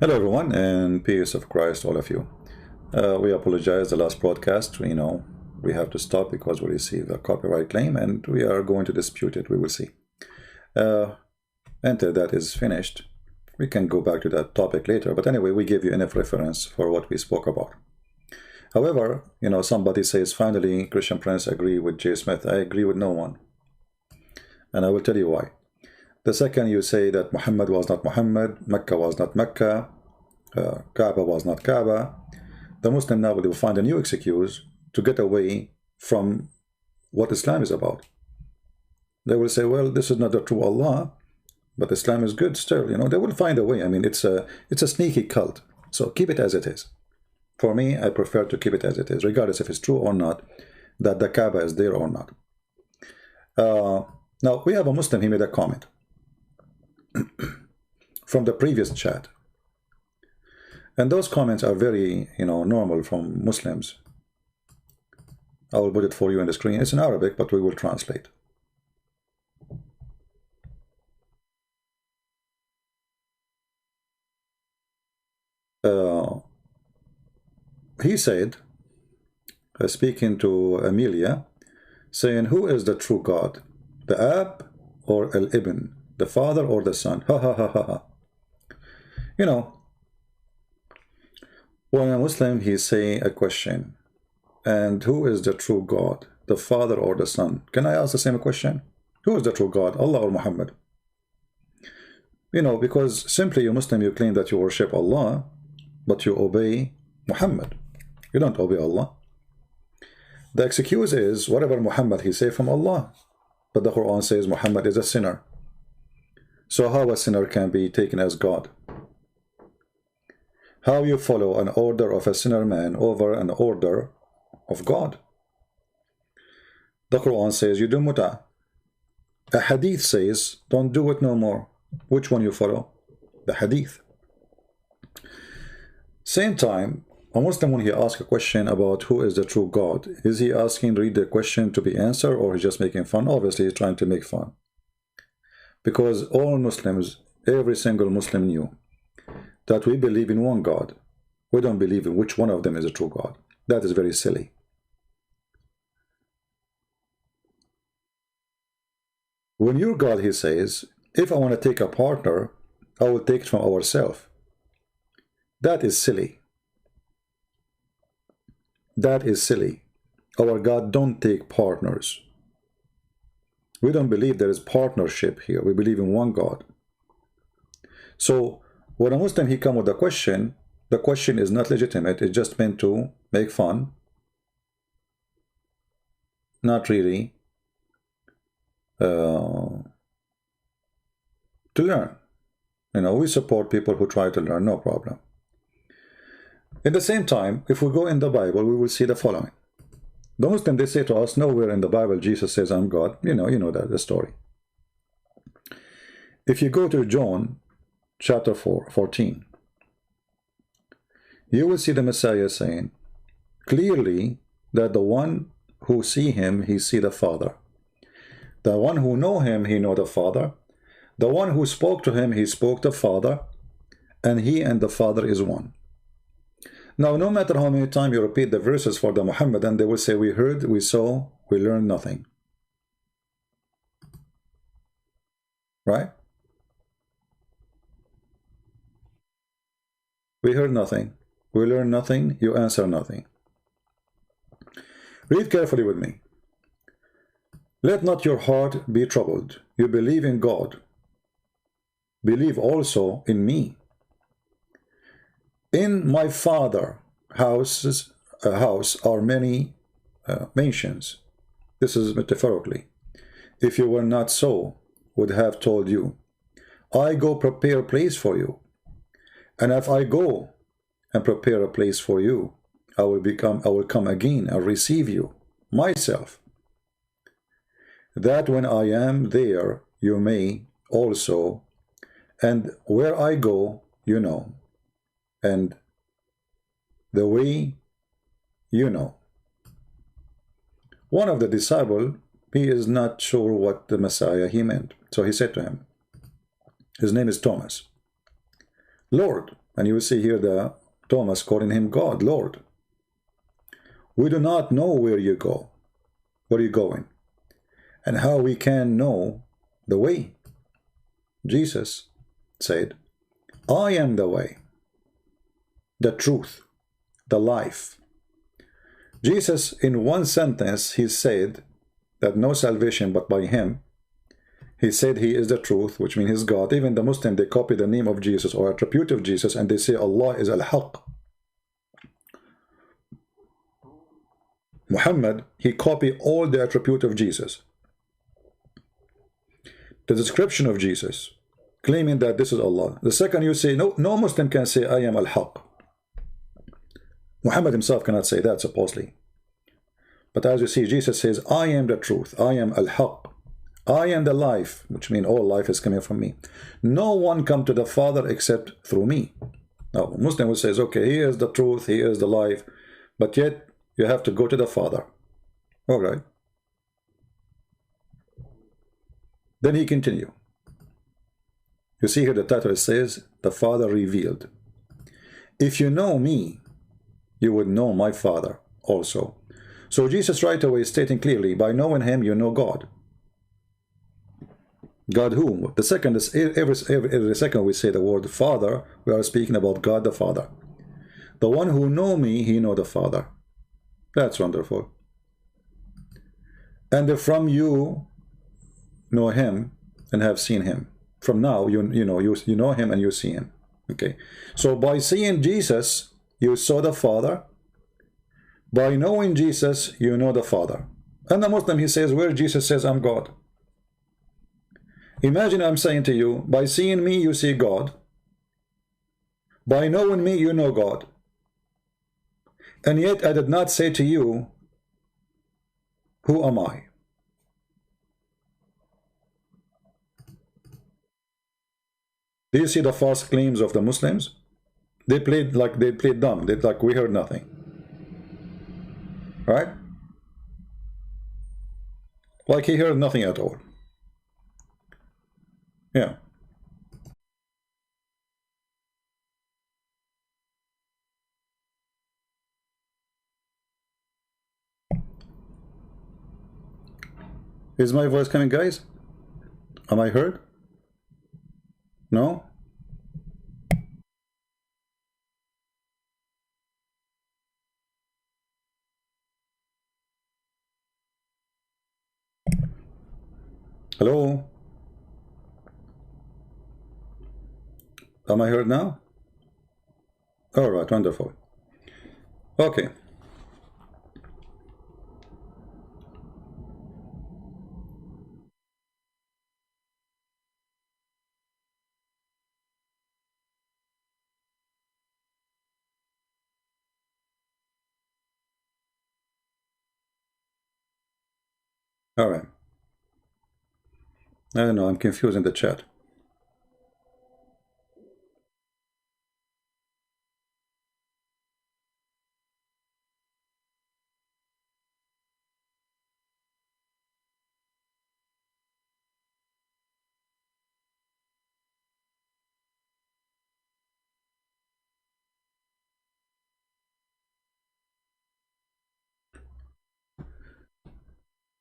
Hello, everyone, and peace of Christ, all of you. We apologize. The last broadcast, we have to stop because we received a copyright claim, and we are going to dispute it. We will see. Uh, Until that is finished, we can go back to that topic later. But anyway, we give you enough reference for what we spoke about. However, somebody says, finally, Christian Prince agree with Jay Smith. I agree with no one, and I will tell you why. The second you say that Muhammad was not Muhammad, Mecca was not Mecca, Kaaba was not Kaaba, the Muslim now will find a new excuse to get away from what Islam is about. They will say, well, this is not the true Allah, but Islam is good still. They will find a way. I mean, it's a sneaky cult. So keep it as it is. For me, I prefer to keep it as it is, regardless if it's true or not, that the Kaaba is there or not. Now, we have a Muslim, he made a comment from the previous chat. And those comments are very, normal from Muslims. I will put it for you on the screen. It's in Arabic, but we will translate. He said, speaking to Amelia, saying, who is the true God? The Ab or Al-Ibn? The father or the son? Ha ha ha ha ha. When a Muslim, he say a question, and who is the true God? The father or the son? Can I ask the same question? Who is the true God? Allah or Muhammad? Because simply you Muslim, you claim that you worship Allah, but you obey Muhammad. You don't obey Allah. The excuse is whatever Muhammad he say from Allah, but the Quran says Muhammad is a sinner. So how a sinner can be taken as God? How you follow an order of a sinner man over an order of God? The Quran says you do muta. A hadith says don't do it no more. Which one you follow? The hadith. Same time, a Muslim, when he asks a question about who is the true God, is he asking read the question to be answered, or he's just making fun? Obviously he's trying to make fun. Because all Muslims, every single Muslim knew that we believe in one God. We don't believe in which one of them is a true God. That is very silly. When your God, he says, if I want to take a partner, I will take it from ourselves. That is silly. That is silly. Our God don't take partners. We don't believe there is partnership here. We believe in one God. So when a Muslim he come with a question, the question is not legitimate. It's just meant to make fun. Not really to learn. We support people who try to learn, no problem. At the same time, if we go in the Bible, we will see the following. The Muslim, they say to us, nowhere in the Bible Jesus says I'm God. You know that the story. If you go to John chapter 14, you will see the Messiah saying clearly that the one who see him, he see the Father. The one who know him, he know the Father. The one who spoke to him, he spoke the Father. And he and the Father is one. Now, no matter how many times you repeat the verses for the Muhammadan, they will say, we heard, we saw, we learned nothing. Right? We heard nothing. We learned nothing. You answer nothing. Read carefully with me. Let not your heart be troubled. You believe in God. Believe also in me. In my Father's house are many mansions. This is metaphorically. If you were not so, would have told you. I go prepare a place for you. And if I go and prepare a place for you, I will come again and receive you myself, that when I am there, you may also, and where I go, you know, and the way you know. One of the disciples, he is not sure what the Messiah he meant. So he said to him, his name is Thomas, Lord, And you will see here the Thomas calling him God, Lord. We do not know where you go. Where are you going? And how we can know the way. Jesus said, I am the way, the truth, the life. Jesus, in one sentence, he said that no salvation but by him. He said he is the truth, which means he's God. Even the Muslim, they copy the name of Jesus or attribute of Jesus, and they say Allah is Al-Haq. Muhammad, he copied all the attribute of Jesus. The description of Jesus, claiming that this is Allah. The second you say, no Muslim can say, I am Al-Haq. Muhammad himself cannot say that, supposedly. But as you see, Jesus says, I am the truth. I am Al-Haq. I am the life, which means all life is coming from me. No one come to the Father except through me. Now, Muslim says, okay, he is the truth, he is the life, but yet you have to go to the Father. All right. Then he continue. You see here the title says, the Father revealed. If you know me, you would know my Father also. So Jesus right away is stating clearly, by knowing him, you know God. God whom? The second is, every second we say the word Father, we are speaking about God the Father. The one who know me, he know the Father. That's wonderful. And from you know him and have seen him. From now, you know him and you see him. Okay. So by seeing Jesus, you saw the Father. By knowing Jesus, you know the Father. And the Muslim, he says, where Jesus says, I'm God. Imagine I'm saying to you, by seeing me, you see God. By knowing me, you know God. And yet I did not say to you, who am I? Do you see the false claims of the Muslims? They played dumb. They like we heard nothing. Right? Like he heard nothing at all. Yeah. Is my voice coming, guys? Am I heard? No? Hello? Am I heard now? All right, wonderful. Okay. All right. I don't know, I'm confusing the chat.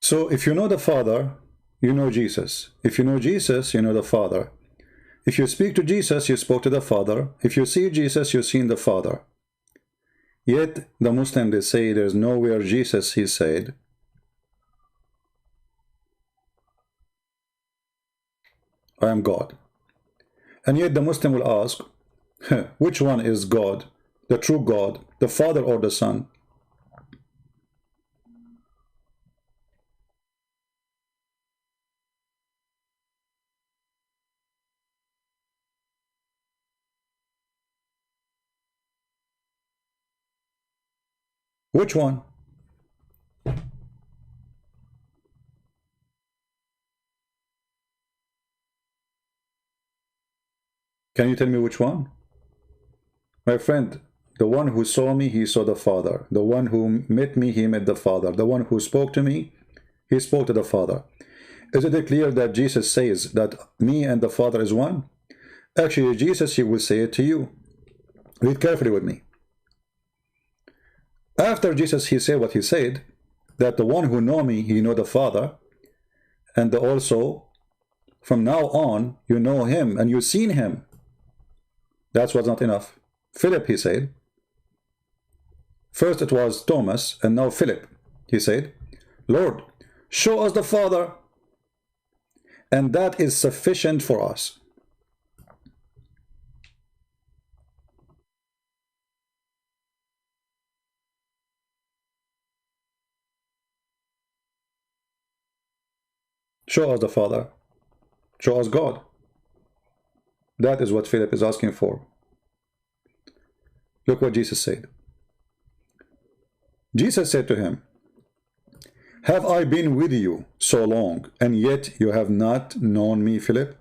So if you know the Father, you know Jesus. If you know Jesus, you know the Father. If you speak to Jesus, you spoke to the Father. If you see Jesus, you've seen the Father. Yet the Muslim, they say there's nowhere Jesus, he said, I am God. And yet the Muslim will ask, which one is God, the true God, the Father or the Son? Which one? Can you tell me which one? My friend, the one who saw me, he saw the Father. The one who met me, he met the Father. The one who spoke to me, he spoke to the Father. Isn't it clear that Jesus says that me and the Father is one? Actually, Jesus, he will say it to you. Read carefully with me. After Jesus, he said what he said, that the one who know me, he know the Father, and also from now on, you know him and you've seen him. That was not enough. Philip, he said. First it was Thomas, and now Philip. He said, Lord, show us the Father, and that is sufficient for us. Show us the Father. Show us God. That is what Philip is asking for. Look what Jesus said. Jesus said to him, have I been with you so long, and yet you have not known me, Philip?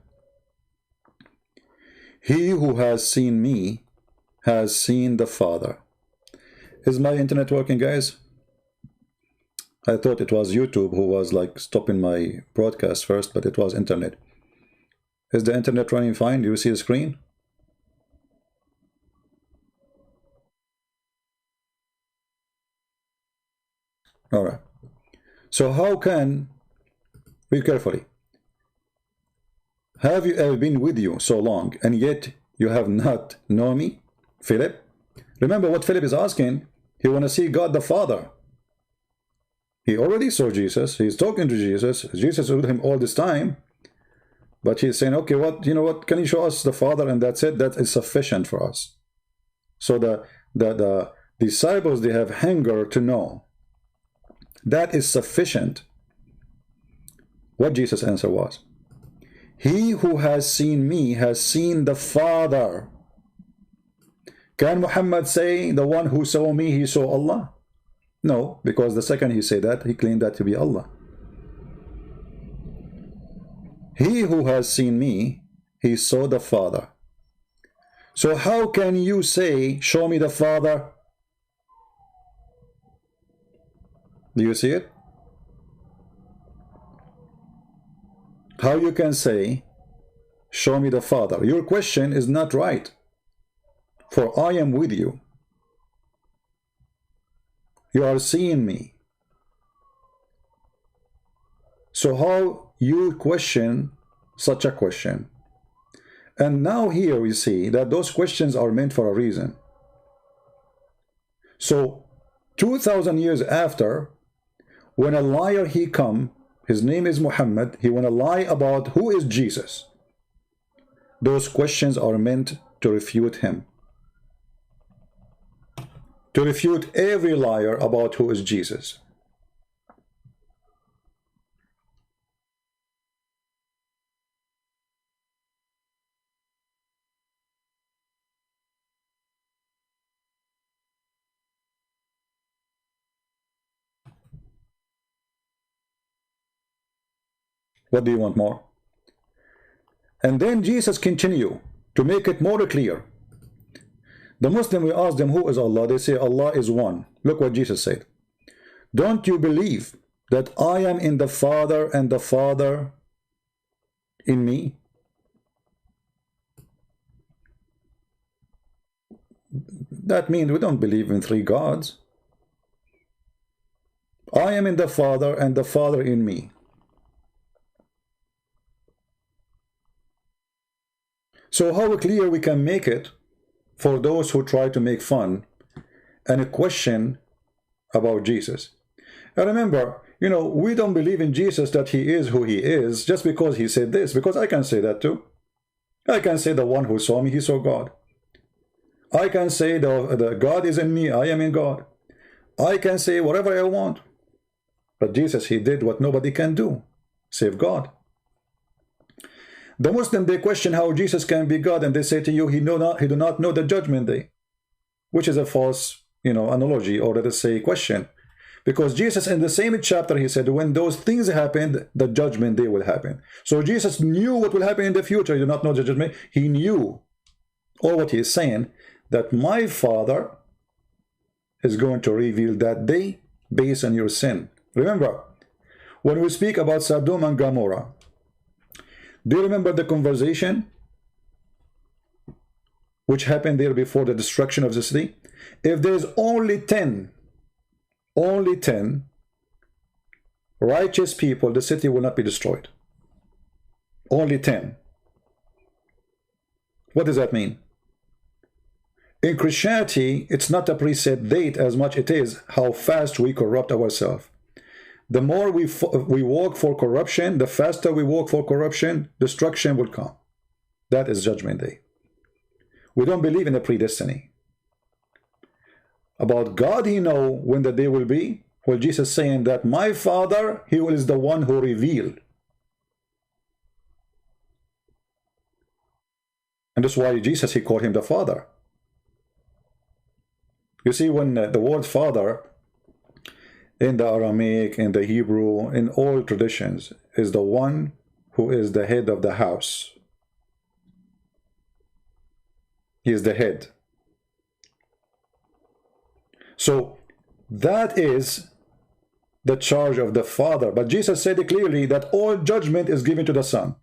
He who has seen me has seen the Father. Is my internet working, guys? I thought it was YouTube who was like stopping my broadcast first, but it was internet. Is the internet running fine? Do you see the screen? All right. So how can, read carefully, have you ever been with you so long, and yet you have not known me, Philip? Remember what Philip is asking. He want to see God the Father. He already saw Jesus. He's talking to Jesus. Jesus is with him all this time. But he's saying, okay, what, you know what, can you show us the Father? And that's it. That is sufficient for us. So the disciples, they have hunger to know. That is sufficient. What Jesus' answer was, he who has seen me has seen the Father. Can Muhammad say, the one who saw me, he saw Allah? No, because the second he said that, he claimed that to be Allah. He who has seen me, he saw the Father. So how can you say, show me the Father? Do you see it? How you can say, show me the Father? Your question is not right. For I am with you. You are seeing me. So how you question such a question? And now here we see that those questions are meant for a reason. So 2,000 years after, when a liar he come, his name is Muhammad, he want to lie about who is Jesus. Those questions are meant to refute him. To refute every liar about who is Jesus. What do you want more? And then Jesus continue to make it more clear. The Muslim, we ask them, who is Allah? They say, Allah is one. Look what Jesus said. Don't you believe that I am in the Father and the Father in me? That means we don't believe in three gods. I am in the Father and the Father in me. So how clear we can make it for those who try to make fun and a question about Jesus. And remember, you know, we don't believe in Jesus that he is who he is just because he said this, because I can say that too. I can say the one who saw me, he saw God. I can say the God is in me, I am in God. I can say whatever I want. But Jesus, he did what nobody can do, save God. The Muslim, they question how Jesus can be God, and they say to you, he do not know the judgment day, which is a false, you know, analogy, or let us say question. Because Jesus, in the same chapter, he said, when those things happened, the judgment day will happen. So Jesus knew what will happen in the future. He did not know the judgment. He knew, or what he is saying, that my Father is going to reveal that day based on your sin. Remember, when we speak about Sodom and Gomorrah, do you remember the conversation? which happened there before the destruction of the city, if there's only 10 righteous people, the city will not be destroyed. Only 10. What does that mean? In Christianity, it's not a preset date as much it is how fast we corrupt ourselves. The more we walk for corruption, the faster we walk for corruption, destruction will come. That is Judgment Day. We don't believe in a predestiny. About God, He know when the day will be. Well, Jesus saying that my Father, He is the one who revealed. And that's why Jesus, He called Him the Father. You see, when the word Father in the Aramaic, in the Hebrew, in all traditions, is the one who is the head of the house. He is the head. So that is the charge of the Father. But Jesus said clearly that all judgment is given to the Son.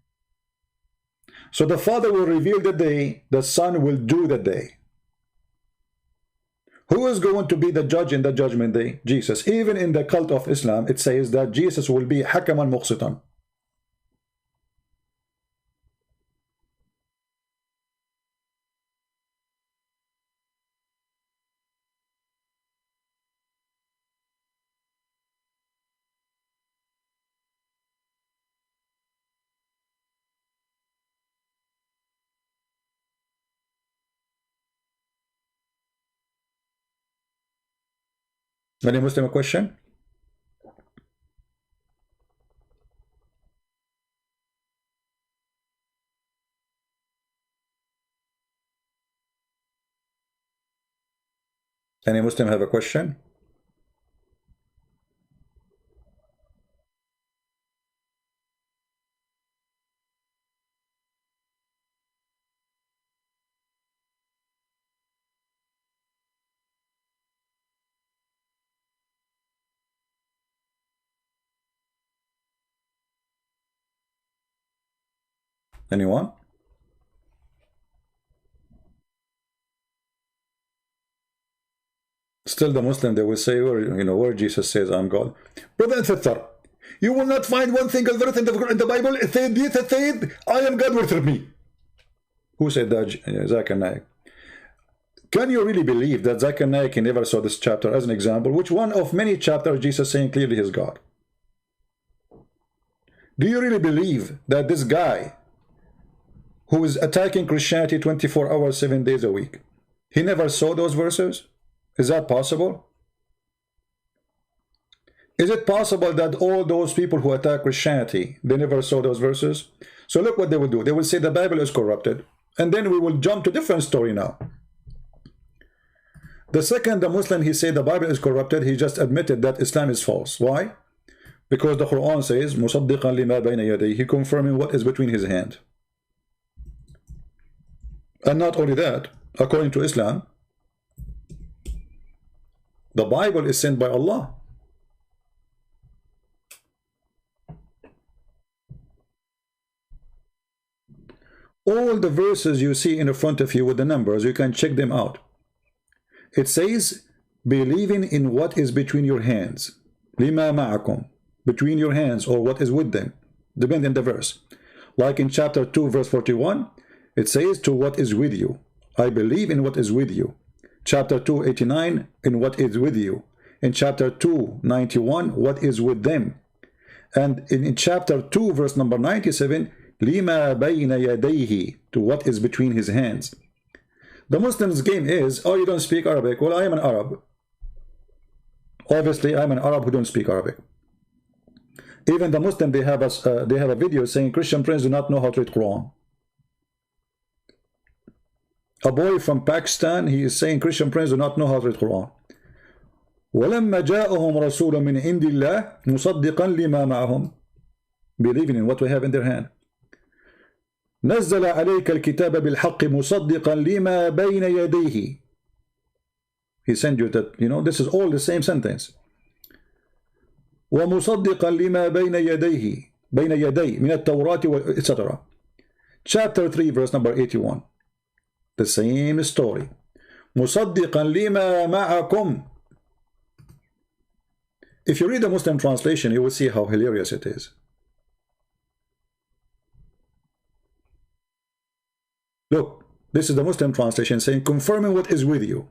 So the Father will reveal the day, the Son will do the day. Who is going to be the judge in the judgment day? Jesus. Even in the cult of Islam, it says that Jesus will be hakaman muqsitan. Any Muslim a question? Any Muslim have a question? Anyone? Still the Muslim, they will say, where Jesus says, I'm God. Brother and sister, you will not find one single verse in the Bible. It said, Jesus said, I am God, worship me. Who said that? Zakir Naik. Can you really believe that Zakir Naik never saw this chapter as an example? Which one of many chapters Jesus saying clearly He's God? Do you really believe that this guy who is attacking Christianity 24 hours, 7 days a week, he never saw those verses? Is that possible? Is it possible that all those people who attack Christianity, they never saw those verses? So look what they will do. They will say the Bible is corrupted. And then we will jump to a different story now. The second the Muslim, he said the Bible is corrupted, he just admitted that Islam is false. Why? Because the Quran says, مُصَدِّقًا لِمَا بَيْنَ يَدَيْهِ, he confirming what is between his hand. And not only that, according to Islam, the Bible is sent by Allah. All the verses you see in front of you with the numbers, you can check them out. It says, believing in what is between your hands. لِمَا مَعَكُمْ, between your hands, or what is with them. Depending on the verse. Like in chapter 2, verse 41, it says, to what is with you. I believe in what is with you. Chapter 289, in what is with you. In chapter 291, what is with them. And in chapter 2, verse number 97, لِمَا بَيْنَ يَدَيْهِ, to what is between his hands. The Muslims' game is, oh, you don't speak Arabic. Well, I am an Arab. Obviously, I'm an Arab who don't speak Arabic. Even the Muslim, they have a video saying Christian friends do not know how to read Quran. A boy from Pakistan, he is saying Christian friends do not know how to read Quran. وَلَمَّا جَاءَهُمْ رَسُولٌ مِّنْ عِنْدِ اللَّهِ مُصَدِّقًا لِمَا مَعَهُمْ, believing in what we have in their hand. نزل عليك الكتاب بالحق مصدقا لما بين يديه. He sent you that, this is all the same sentence. ومصدقا لما بين يديه بين يدي من التوراة etc. Chapter 3 verse number 81. the same story. مصدقا لما معكم. If you read the Muslim translation, you will see how hilarious it is. Look, this is the Muslim translation saying, confirming what is with you.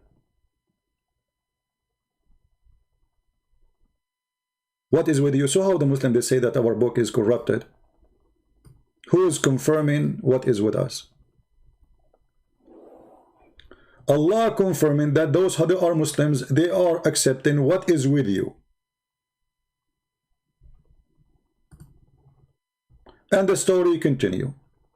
What is with you? So how the Muslim, they say that our book is corrupted? Who is confirming what is with us? Allah confirming that those who are Muslims, they are accepting what is with you. And the story continue.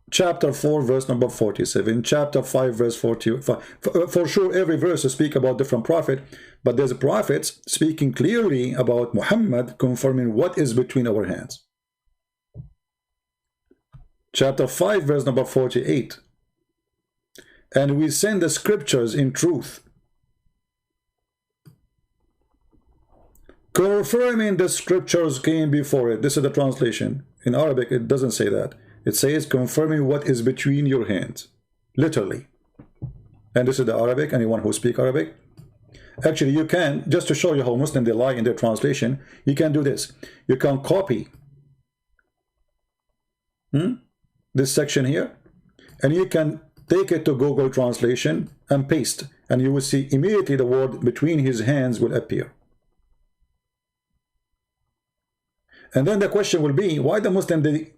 Chapter 4 verse number 47, chapter 5 verse 45. For sure every verse will speak about different prophet, but there's prophets speaking clearly about Muhammad, confirming what is between our hands. Chapter 5 verse number 48. And we send the scriptures in truth, confirming the scriptures came before it. This is the translation. In Arabic it doesn't say that. It says confirming what is between your hands, literally. And this is the Arabic. Anyone who speaks Arabic, actually you can, just to show you how Muslim they lie in their translation, you can do this. You can copy this section here, and you can take it to Google Translation and paste, and you will see immediately the word between his hands will appear. And then the question will be, why the Muslim they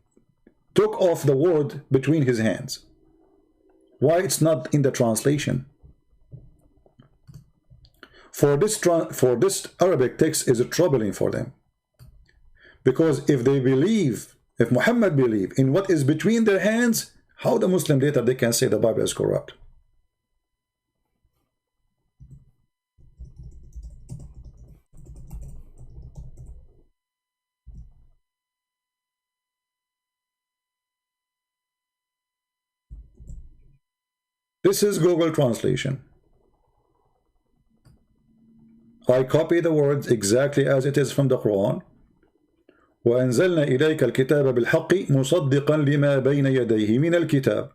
took off the word between his hands? Why it's not in the translation? For this Arabic text is troubling for them, because if they believe, if Muhammad believe in what is between their hands, how the Muslim later they can say the Bible is corrupt? This is Google Translation. I copy the words exactly as it is from the Quran. وأنزلنا إليك الكتاب بالحق مصدقا لما بين يديه من الكتاب.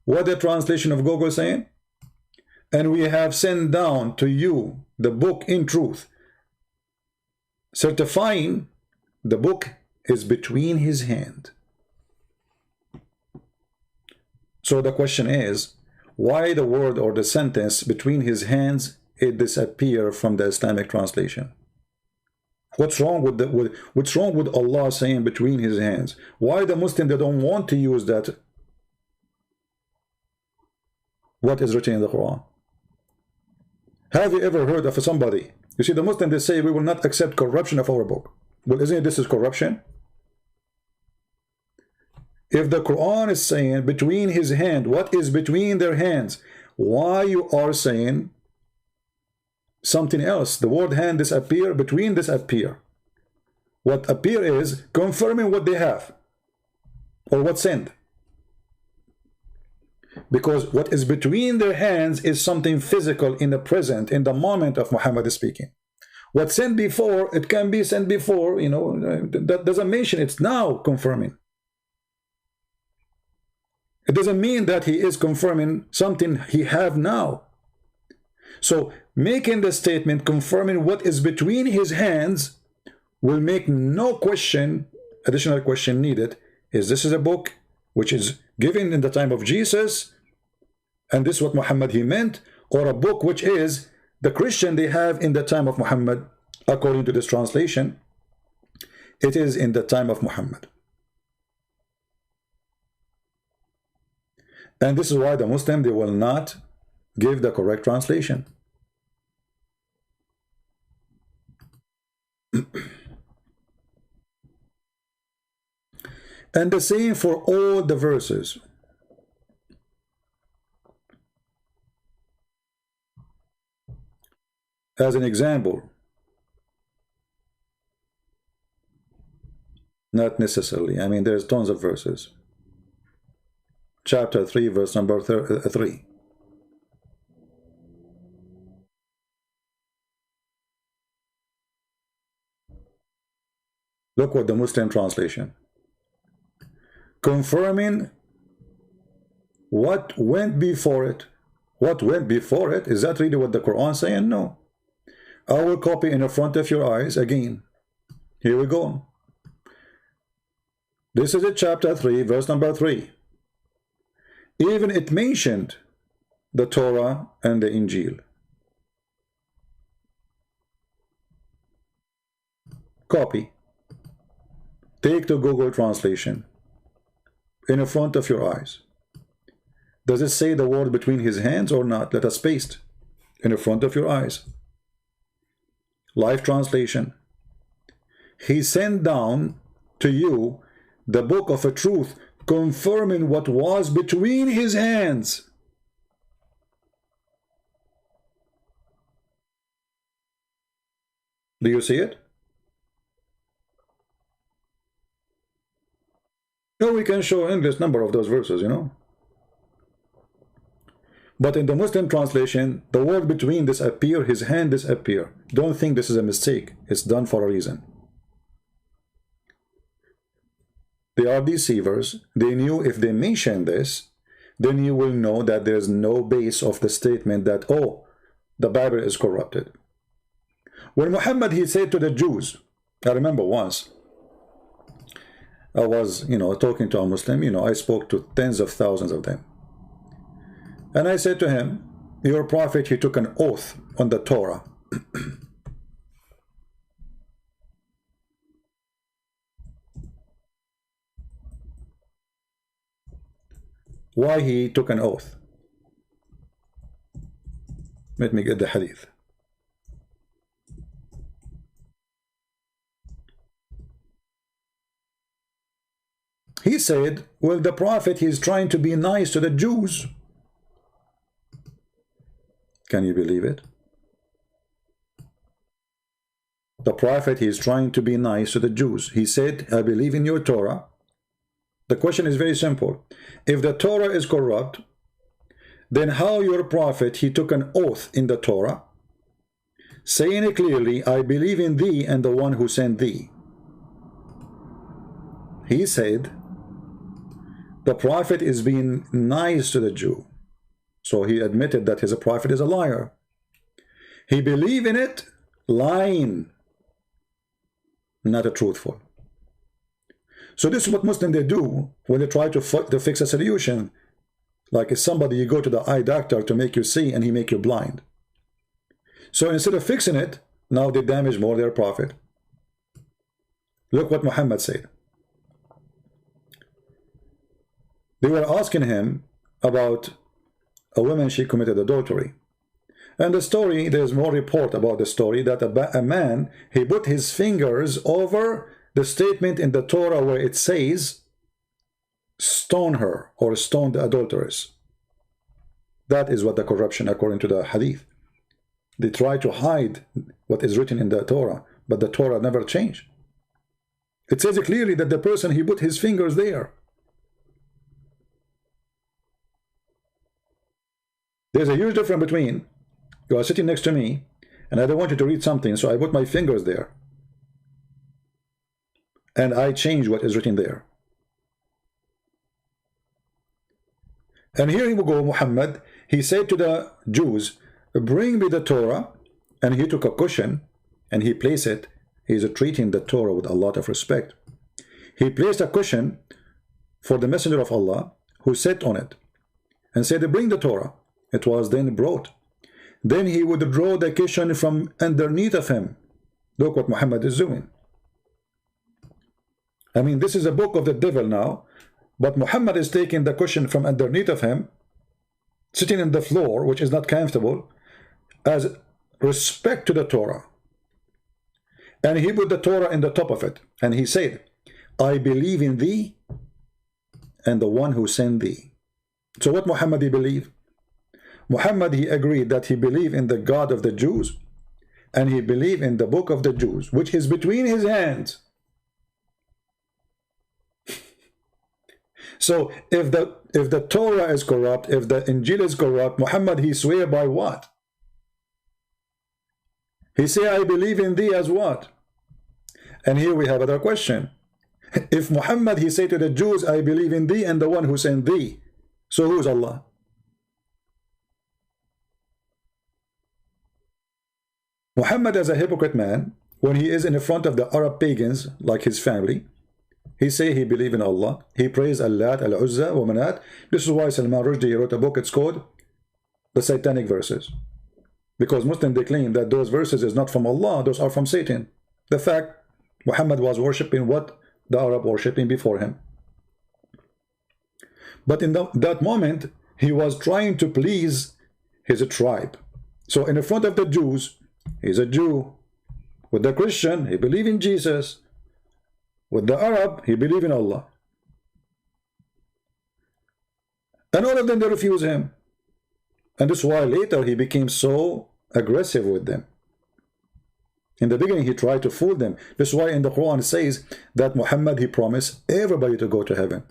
What the translation of Google saying? And we have sent down to you the book in truth, certifying the book is between his hand. So the question is, why the word or the sentence between his hands it disappear from the Islamic translation? What's wrong with what's wrong with Allah saying between his hands? Why the Muslim they don't want to use that what is written in the Quran? Have you ever heard of somebody? You see, the Muslim they say we will not accept corruption of our book. Well, isn't this is corruption? If the Quran is saying between his hand, what is between their hands? Why you are saying something else? The word hand disappear, between disappear. What appear is confirming what they have or what's sent. Because what is between their hands is something physical in the present, in the moment of Muhammad speaking. What's sent before, it can be sent before, you know, that doesn't mention it's now confirming. It doesn't mean that he is confirming something he have now. So making the statement confirming what is between his hands will make no question, additional question needed. Is this is a book which is given in the time of Jesus, and this is what Muhammad he meant, or a book which is the Christian they have in the time of Muhammad, according to this translation, it is in the time of Muhammad. And this is why the Muslim they will not give the correct translation. And the same for all the verses. As an example, not necessarily. I mean, there's tons of verses. Chapter 3, verse number 3. Look what the Muslim translation. Confirming what went before it. What went before it? Is that really what the Quran is saying? No. I will copy in the front of your eyes again. Here we go. This is it, chapter 3, verse number 3. Even it mentioned the Torah and the Injil. Copy. Take the Google translation. In the front of your eyes. Does it say the word between his hands or not? Let us paste. In the front of your eyes. Live translation. He sent down to you the book of a truth, confirming what was between his hands. Do you see it? No, we can show endless number of those verses, you know. But in the Muslim translation, the word between disappear, his hand disappear. Don't think this is a mistake. It's done for a reason. They are deceivers. They knew if they mention this, then you will know that there's no base of the statement that, oh, the Bible is corrupted. When Muhammad, he said to the Jews, I remember once, I was, talking to a Muslim, I spoke to tens of thousands of them. And I said to him, your prophet, he took an oath on the Torah. Why he took an oath? Let me get the hadith. He said, well, the prophet, he's trying to be nice to the Jews. Can you believe it? The prophet, he is trying to be nice to the Jews. He said, I believe in your Torah. The question is very simple. If the Torah is corrupt, then how your prophet, he took an oath in the Torah, saying it clearly, I believe in thee and the one who sent thee. He said, the prophet is being nice to the Jew. So he admitted that his prophet is a liar. He believed in it, lying, not a truthful. So this is what Muslims they do when they try to fix a solution. Like if somebody, you go to the eye doctor to make you see and he make you blind. So instead of fixing it, now they damage more their prophet. Look what Muhammad said. They were asking him about a woman, she committed adultery. And the story, there's more report about the story that a man, he put his fingers over the statement in the Torah where it says, stone her or stone the adulteress. That is what the corruption according to the hadith. They try to hide what is written in the Torah, but the Torah never changed. It says clearly that the person, he put his fingers there. There's a huge difference between you are sitting next to me and I don't want you to read something, so I put my fingers there and I change what is written there. And here we go, Muhammad, he said to the Jews, bring me the Torah, and he took a cushion and he placed it. He's treating the Torah with a lot of respect. He placed a cushion for the Messenger of Allah who sat on it and said, bring the Torah. It was then brought. Then he would draw the cushion from underneath of him. Look what Muhammad is doing. I mean, this is a book of the devil now, but Muhammad is taking the cushion from underneath of him, sitting in the floor, which is not comfortable, as respect to the Torah. And he put the Torah in the top of it. And he said, I believe in thee and the one who sent thee. So what Muhammad he believed? Muhammad, he agreed that he believed in the God of the Jews and he believed in the book of the Jews, which is between his hands. So if the Torah is corrupt, if the Injil is corrupt, Muhammad, he swear by what? He say, I believe in thee as what? And here we have another question. If Muhammad, he say to the Jews, I believe in thee and the one who sent thee, So who is Allah? Muhammad is a hypocrite man. When he is in front of the Arab pagans, like his family, he say he believe in Allah. He prays Allat, Al-Uzza, wa Manat. This is why Salman Rushdie wrote a book. It's called The Satanic Verses. Because Muslims, they claim that those verses is not from Allah. Those are from Satan. The fact Muhammad was worshipping what the Arab worshipping before him. But in that moment, he was trying to please his tribe. So in front of the Jews, he's a Jew. With the Christian, he believe in Jesus. With the Arab, he believe in Allah. And all of them, they refuse him. And this is why later he became so aggressive with them. In the beginning, he tried to fool them. This is why in the Quran it says that Muhammad, he promised everybody to go to heaven.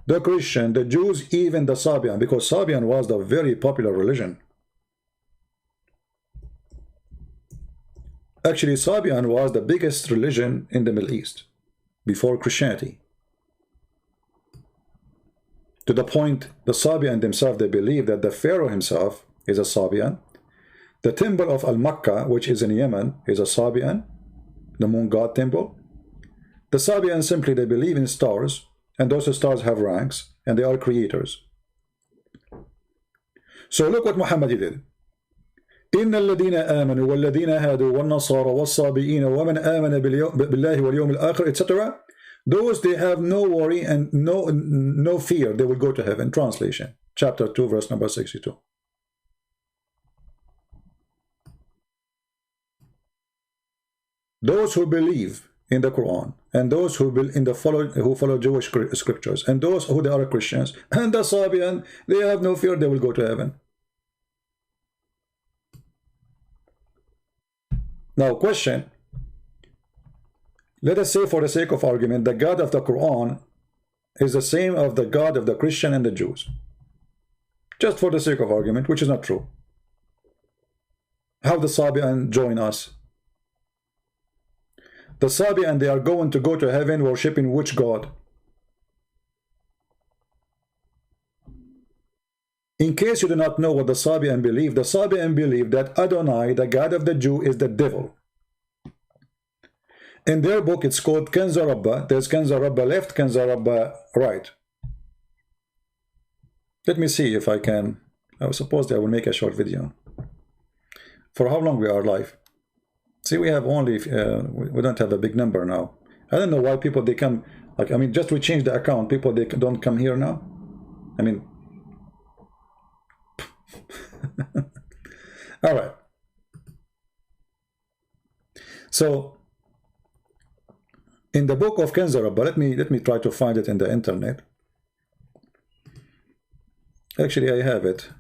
The Christian, the Jews, even the Sabian, because Sabian was the very popular religion. Actually, Sabian was the biggest religion in the Middle East before Christianity. To the point, the Sabian themselves, they believe that the Pharaoh himself is a Sabian. The temple of Al-Makkah, which is in Yemen, is a Sabian, the moon god temple. The Sabian simply, they believe in stars, and those stars have ranks, and they are creators. So look what Muhammad did. إن الذين آمنوا والذين هادوا والنصارى والصابئين ومن آمن بالله واليوم الآخر etc. Those, they have no worry and no fear. They will go to heaven. Translation, chapter 2, verse number 62. Those who believe in the Quran, and those who follow Jewish scriptures, and those who they are Christians, and the Sabian, they have no fear. They will go to heaven. Now, question. Let us say, for the sake of argument, the God of the Quran is the same as the God of the Christian and the Jews. Just for the sake of argument, which is not true. How the Sabian join us? The Sabian, they are going to go to heaven worshipping which God? In case you do not know what the Sabian believe that Adonai, the God of the Jew, is the devil. In their book, it's called Kanz Rabbah. There's Kanz Rabbah left, Kanz Rabbah right. Let me see if I can. I suppose I will make a short video. For how long we are live? See, we have only, we don't have a big number now. I don't know why people, they come, like, I mean, just we change the account, people, they don't come here now. I mean, all right. So, in the book of Kanz Rabbah, let me try to find it in the internet. Actually, I have it.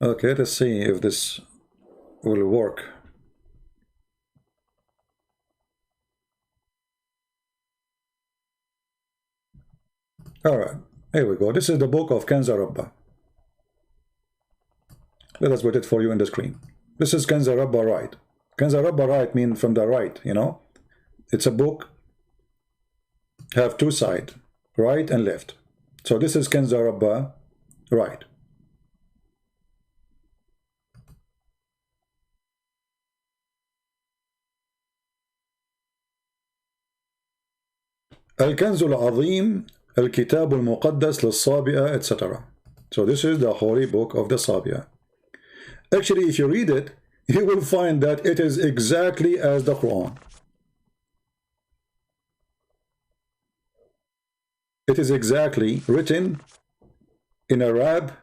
Okay, let's see if this will work. All right, here we go. This is the book of Kanz Rabbah. Let us put it for you in the screen. This is Kanz Rabbah right. Kanz Rabbah right means from the right, you know. It's a book, have two sides, right and left. So this is Kanz Rabbah right. الكنز العظيم الكتاب المقدس للصابئة etc. So this is the holy book of the Sabi'a. Actually, if you read it, you will find that it is exactly as the Quran. It is exactly written in Arab,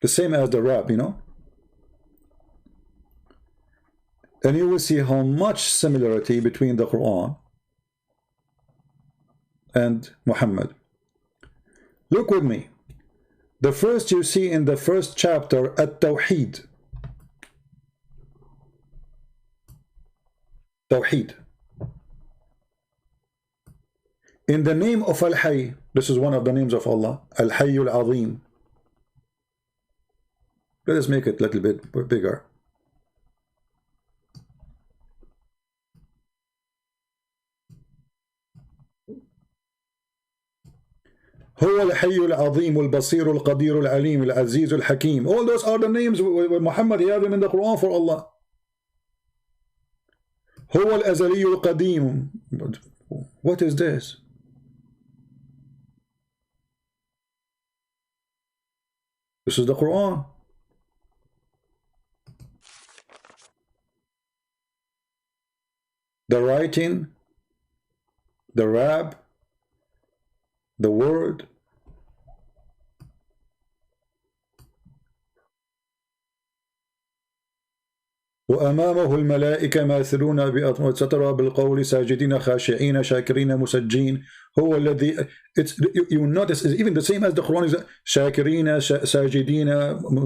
the same as the Arab, you know. And you will see how much similarity between the Quran and Muhammad. Look with me. The first you see in the first chapter, At-Tawheed. Tawheed. In the name of Al-Hayy, this is one of the names of Allah, Al-Hayy Al-Azim. Let us make it a little bit bigger. هو الحي العظيم البصير القدير العليم العزيز الحكيم. All those are the names Muhammad, he have them in the Quran for Allah. هو الأزلي القديم. What is this? This is the Quran. The writing, the rab, the word. وأمامه الملائكة ماثلون بأطمئنة بالقول ساجدين خاشعين شاكرين مسجين. هو الذي, you notice it's even the same as the Quran is شاكرين ساجدين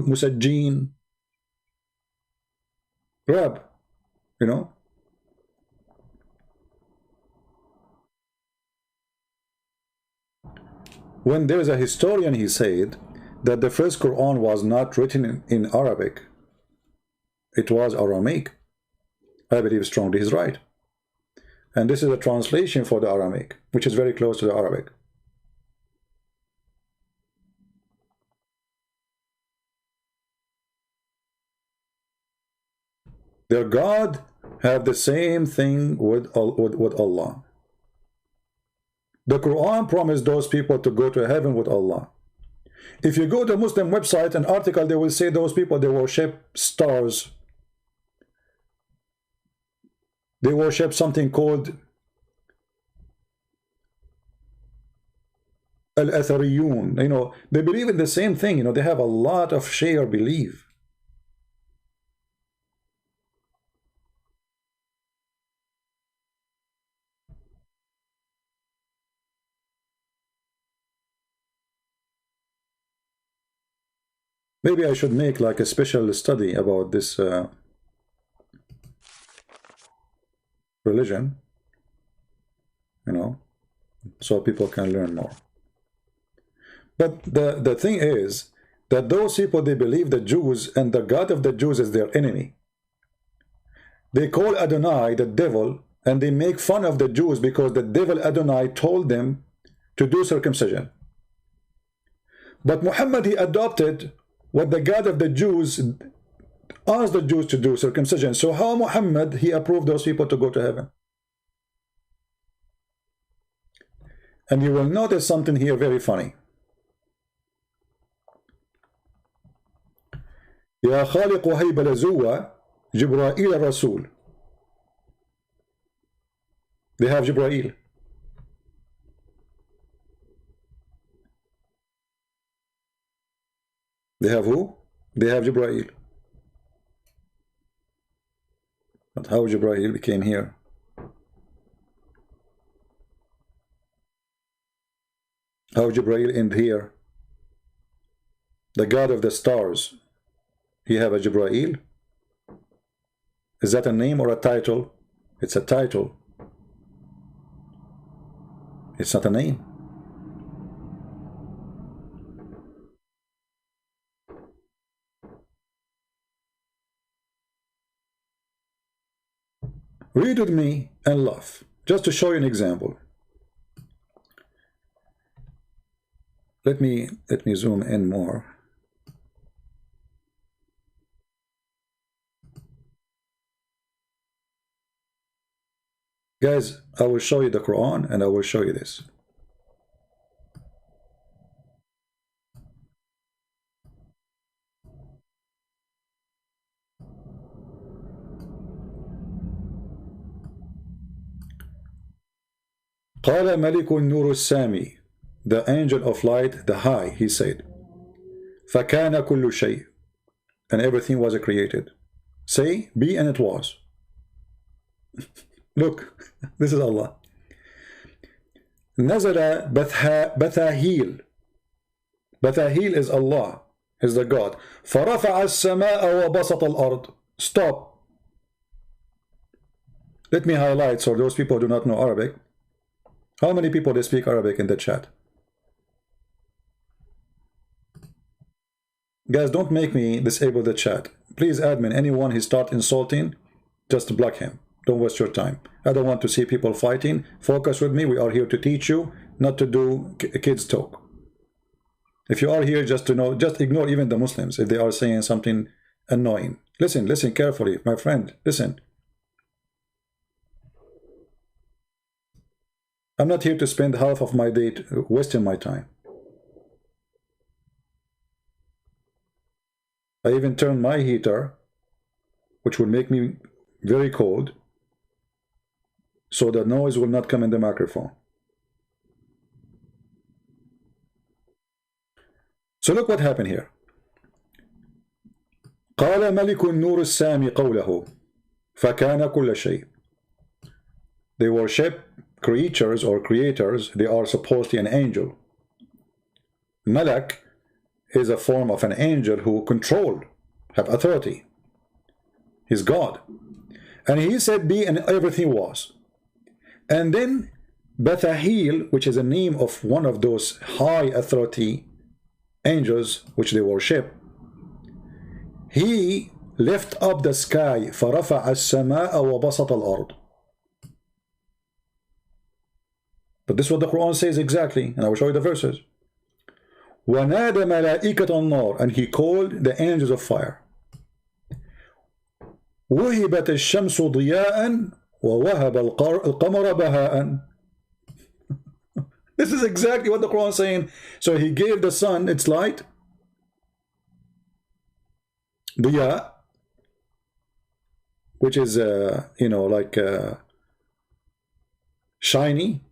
مسجين. Rab, you know. When there's a historian, he said that the first Quran was not written in Arabic. It was Aramaic. I believe strongly he's right. And this is a translation for the Aramaic, which is very close to the Arabic. Their God have the same thing with Allah. The Quran promised those people to go to heaven with Allah. If you go to a Muslim website, an article, they will say those people, they worship stars. They worship something called Al-Athariyun. You know, they believe in the same thing. You know, they have a lot of shared belief. Maybe I should make like a special study about this religion, you know, so people can learn more. But the thing is that those people, they believe the Jews and the God of the Jews is their enemy. They call Adonai the devil, and they make fun of the Jews because the devil Adonai told them to do circumcision. But Muhammad, he adopted what the God of the Jews asked the Jews to do, circumcision. So how Muhammad, he approved those people to go to heaven? And you will notice something here very funny. يا خالق هيب لزوة جبرائيل الرسول. They have Jibreel. They have who? They have Jibreel. But how Jibreel became here? How Jibreel end here? The God of the stars. He have a Jibreel? Is that a name or a title? It's a title. It's not a name. Read with me and laugh, just to show you an example. Let me zoom in more. Guys, I will show you the Quran and I will show you this. قال ملك النور السامي, the angel of light, the high, he said, فكان كل شيء, and everything was created. Say, be, and it was. Look, this is Allah. نزل بثاهيل. Bathahil is Allah, is the God. فرفع السماء وبسط الأرض. Stop. Let me highlight, so those people who do not know Arabic, how many people they speak Arabic in the chat? Guys, don't make me disable the chat. Please, admin, anyone he start insulting, just block him. Don't waste your time. I don't want to see people fighting. Focus with me. We are here to teach you, not to do kids talk. If you are here just to know, just ignore even the Muslims if they are saying something annoying. Listen, listen carefully, my friend. Listen. I'm not here to spend half of my day wasting my time. I even turned my heater, which will make me very cold, so the noise will not come in the microphone. So look what happened here. قال ملك النور السامي قوله فكان كل شيء. They worship creatures or creators. They are supposedly an angel. Malak is a form of an angel who control, have authority. He's God. And he said be, and everything was. And then Bathahil, which is a name of one of those high authority angels which they worship, he lift up the sky فرفع السماء وبسط الأرض. But this is what the Quran says exactly, and I will show you the verses. وَنَادَ مَلَائِكَةَ النَّارِ, and he called the angels of fire. وُهِبَتِ الشَّمْسُ ضِيَاءً وَوَهَبَ الْقَمَرَ بَهَاءً. This is exactly what the Quran is saying. So he gave the sun its light, diya, which is you know, like shiny,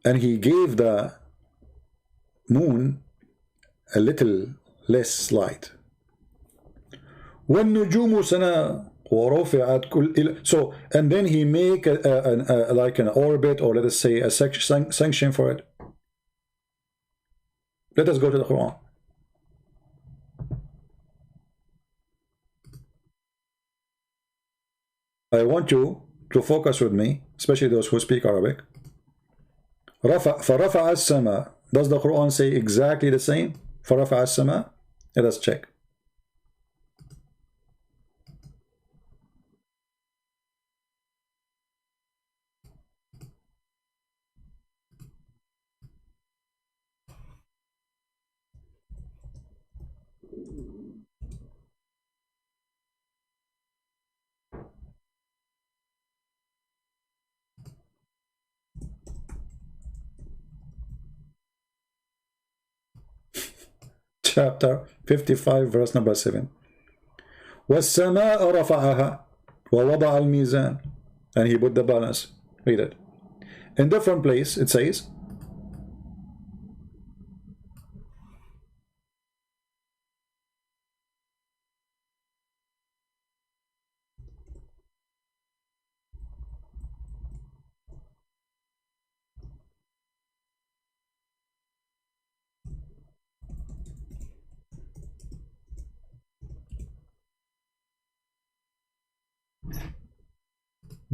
and he gave the moon a little less light. وَالنُّجُومُ سَنَا وَرُفِعَتْ كُلْ. So, and then he make like an orbit, or let us say a sanction for it. Let us go to the Quran. I want you to focus with me, especially those who speak Arabic. فَرَفَعَ السَّمَاء. Does the Quran say exactly the same? فَرَفَعَ السَّمَاء. Let us check. Chapter 55, verse number 7. وَالسَّمَاءَ رَفَعَهَا وَوَضَعَ الْمِيزَانَ. And he put the balance. Read it. In different place, it says,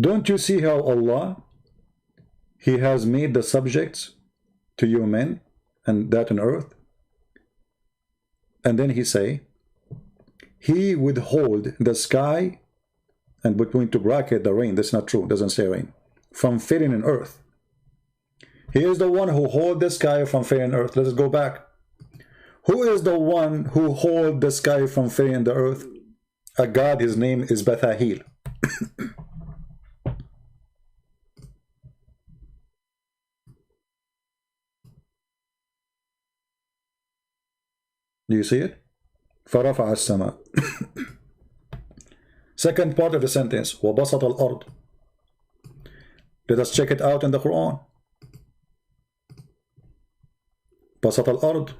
don't you see how Allah, He has made the subjects to you men and that on earth? And then He say, He withhold the sky, and between to bracket the rain, that's not true, doesn't say rain, from falling in earth. He is the one who hold the sky from falling in earth. Let's go back. Who is the one who hold the sky from falling in the earth? A God, his name is Bathahil. Do you see it? فَرَفَعَ السَّمَاء. Second part of the sentence, وَبَسَطَ الْأَرْض. Let us check it out in the Quran. بَسَطَ الْأَرْض.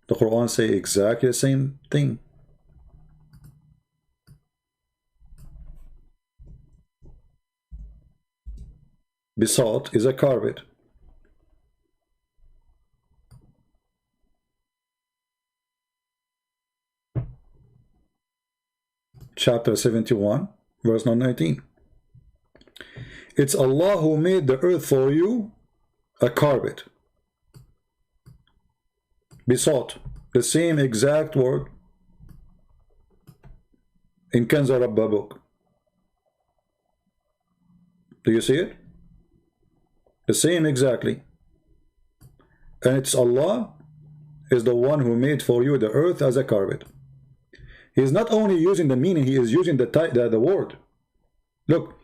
The Quran say exactly the same thing. Bisat is a carpet. Chapter 71, verse 19. It's Allah who made the earth for you a carpet. Bisat, the same exact word in Kanza Rabba book. Do you see it? The same exactly. And it's Allah is the one who made for you the earth as a carpet. He is not only using the meaning, he is using the word. Look,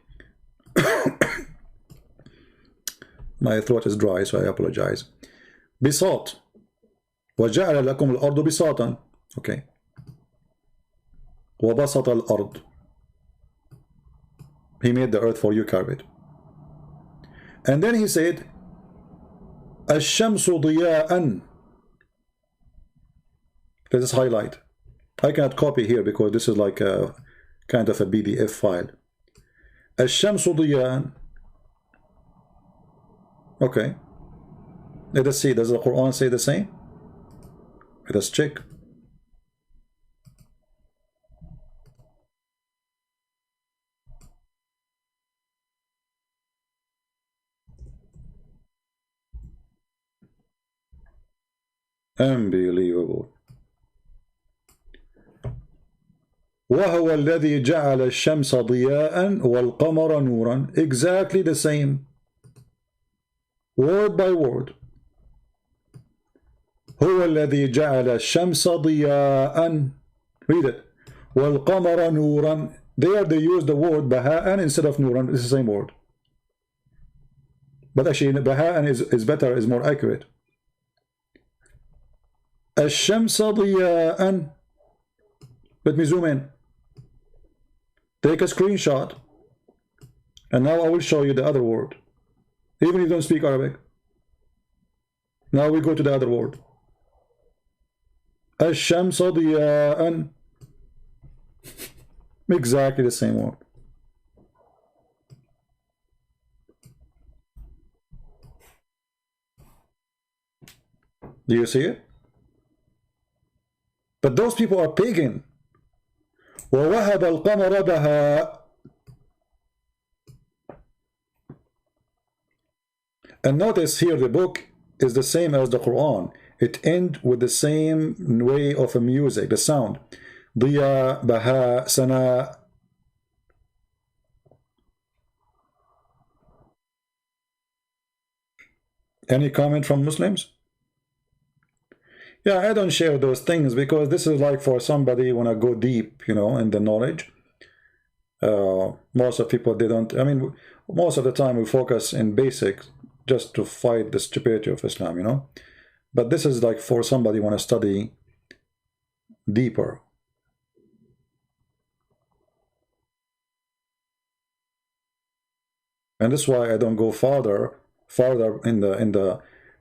my throat is dry, so I apologize. Bisat. وَجَعَلَ لَكُمُ الْأَرْضُ بِسَاطًا. Okay. وَبَسَطَ الْأَرْض. He made the earth for you carpet. And then he said, الشَّمْسُ ضِيَاءً. Let us highlight. I cannot copy here because this is like a kind of a PDF file. الشَّمْسُ ضِيَاءً. Okay. Let us see. Does the Quran say the same? Let us check. Unbelievable. وهو الذي جعل الشمس ضياء والقمر نورا. Exactly the same. Word by word. هو الذي جعل الشمس ضياء. Read it. والقمر نورا. There they use the word بهاء instead of نورا. It's the same word. But actually بهاء is better, is more accurate. الشمس ضياء. Let me zoom in. Take a screenshot. And now I will show you the other word. Even if you don't speak Arabic. Now we go to the other word. الشمس ضياء. Exactly the same word. Do you see it? But those people are pagan. وَوَهَبَ الْقَمَرَ بَهَاء. And notice here the book is the same as the Quran. It ends with the same way of a music, the sound. ضِيَا, بَهَا, سَنَا. Any comment from Muslims? Yeah, I don't share those things because this is like for somebody who want to go deep, you know, in the knowledge. Most of people, they don't, I mean, most of the time we focus in basics just to fight the stupidity of Islam, you know. But this is like for somebody who want to study deeper. And that's why I don't go farther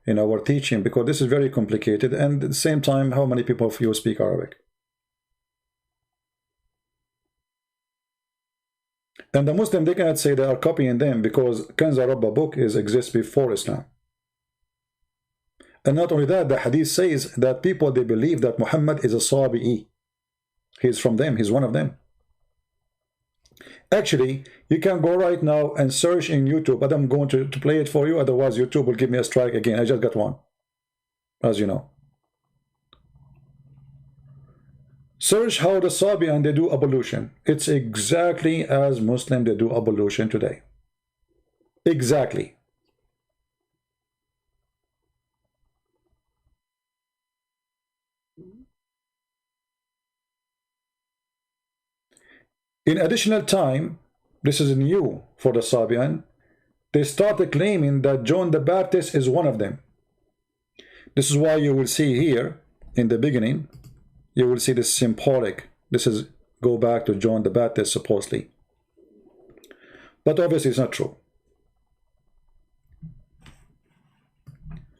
in our teaching, because this is very complicated, and at the same time, how many people of you speak Arabic? And the Muslim, they cannot say they are copying them, because Kanza Rabba book exists before Islam. And not only that, the hadith says that people, they believe that Muhammad is a Sabi'i. He's from them, he's one of them. Actually, you can go right now and search in YouTube, but I'm going to play it for you, otherwise YouTube will give me a strike again. I just got one, as you know. Search how the Sabi'an, they do ablution. It's exactly as Muslim they do ablution today. Exactly. In additional time, this is new for the Sabi'an, they started claiming that John the Baptist is one of them. This is why you will see here, in the beginning, you will see this symbolic. This is go back to John the Baptist, supposedly. But obviously it's not true.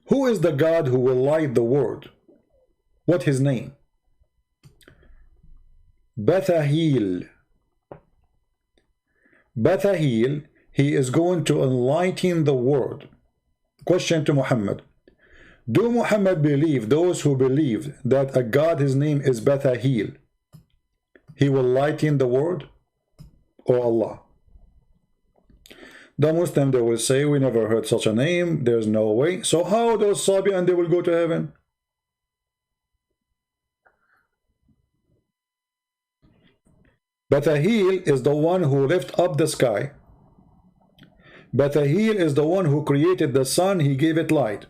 Who is the God who will light the world? What his name? Bathahil. Bathahil, he is going to enlighten the world. Question to Muhammad. Do Muhammad believe, those who believe that a God, his name is Bathahil, he will lighten the world, or Allah? The Muslim, they will say, we never heard such a name, there's no way. So how those Sabian, they will go to heaven? Batahil is the one who lifted up the sky. Batahil is the one who created the sun, he gave it light.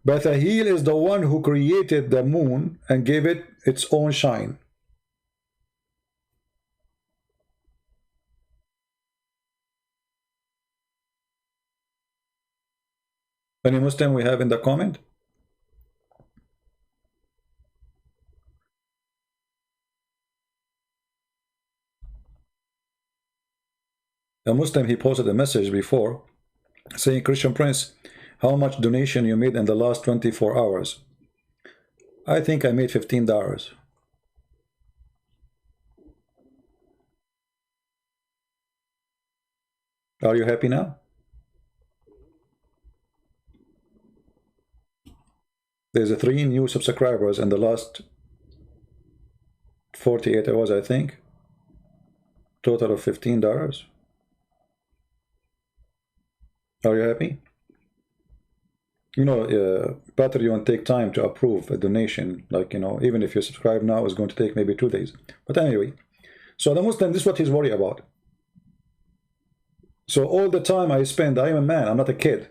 Batahil is the one who created the moon and gave it its own shine. Any Muslim we have in the comment? A Muslim, he posted a message before saying, Christian Prince, how much donation you made in the last 24 hours? I think I made $15. Are you happy now? There's 3 new subscribers in the last 48 hours, I think. Total of $15. Are you happy? You know, Patreon take time to approve a donation. Like, you know, even if you subscribe now, it's going to take maybe 2 days. But anyway, so the Muslim, this is what he's worried about. So all the time I spend, I am a man, I'm not a kid.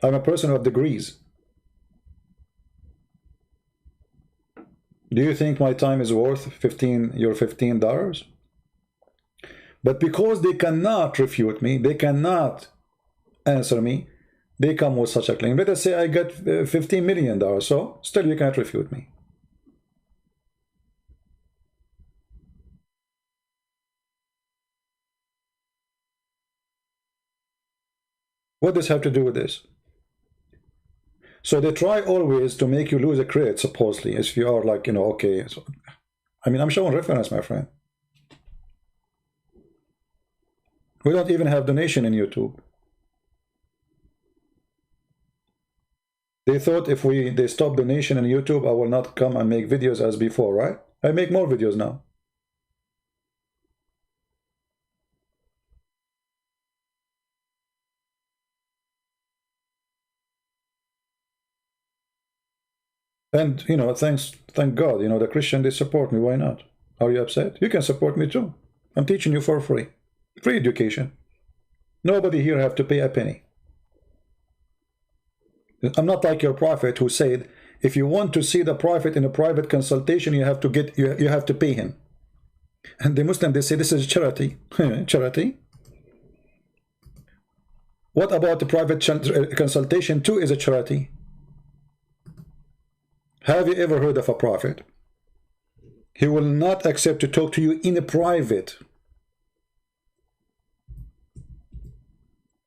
I'm a person of degrees. Do you think my time is worth your $15? But because they cannot refute me, they cannot answer me, they come with such a claim. Let us say I got $15 million, so still you can't refute me. What does have to do with this? So they try always to make you lose a credit, supposedly, if you are like, you know, okay. So, I mean, I'm showing reference, my friend. We don't even have donation in YouTube. They thought if they stop donation in YouTube, I will not come and make videos as before, right? I make more videos now. And, you know, thank God, you know, the Christian, they support me. Why not? Are you upset? You can support me too. I'm teaching you for free. Free education. Nobody here have to pay a penny. I'm not like your prophet who said, if you want to see the prophet in a private consultation, you have to pay him. And the Muslim, they say this is charity. Charity? What about the private consultation too is a charity? Have you ever heard of a prophet? He will not accept to talk to you in a private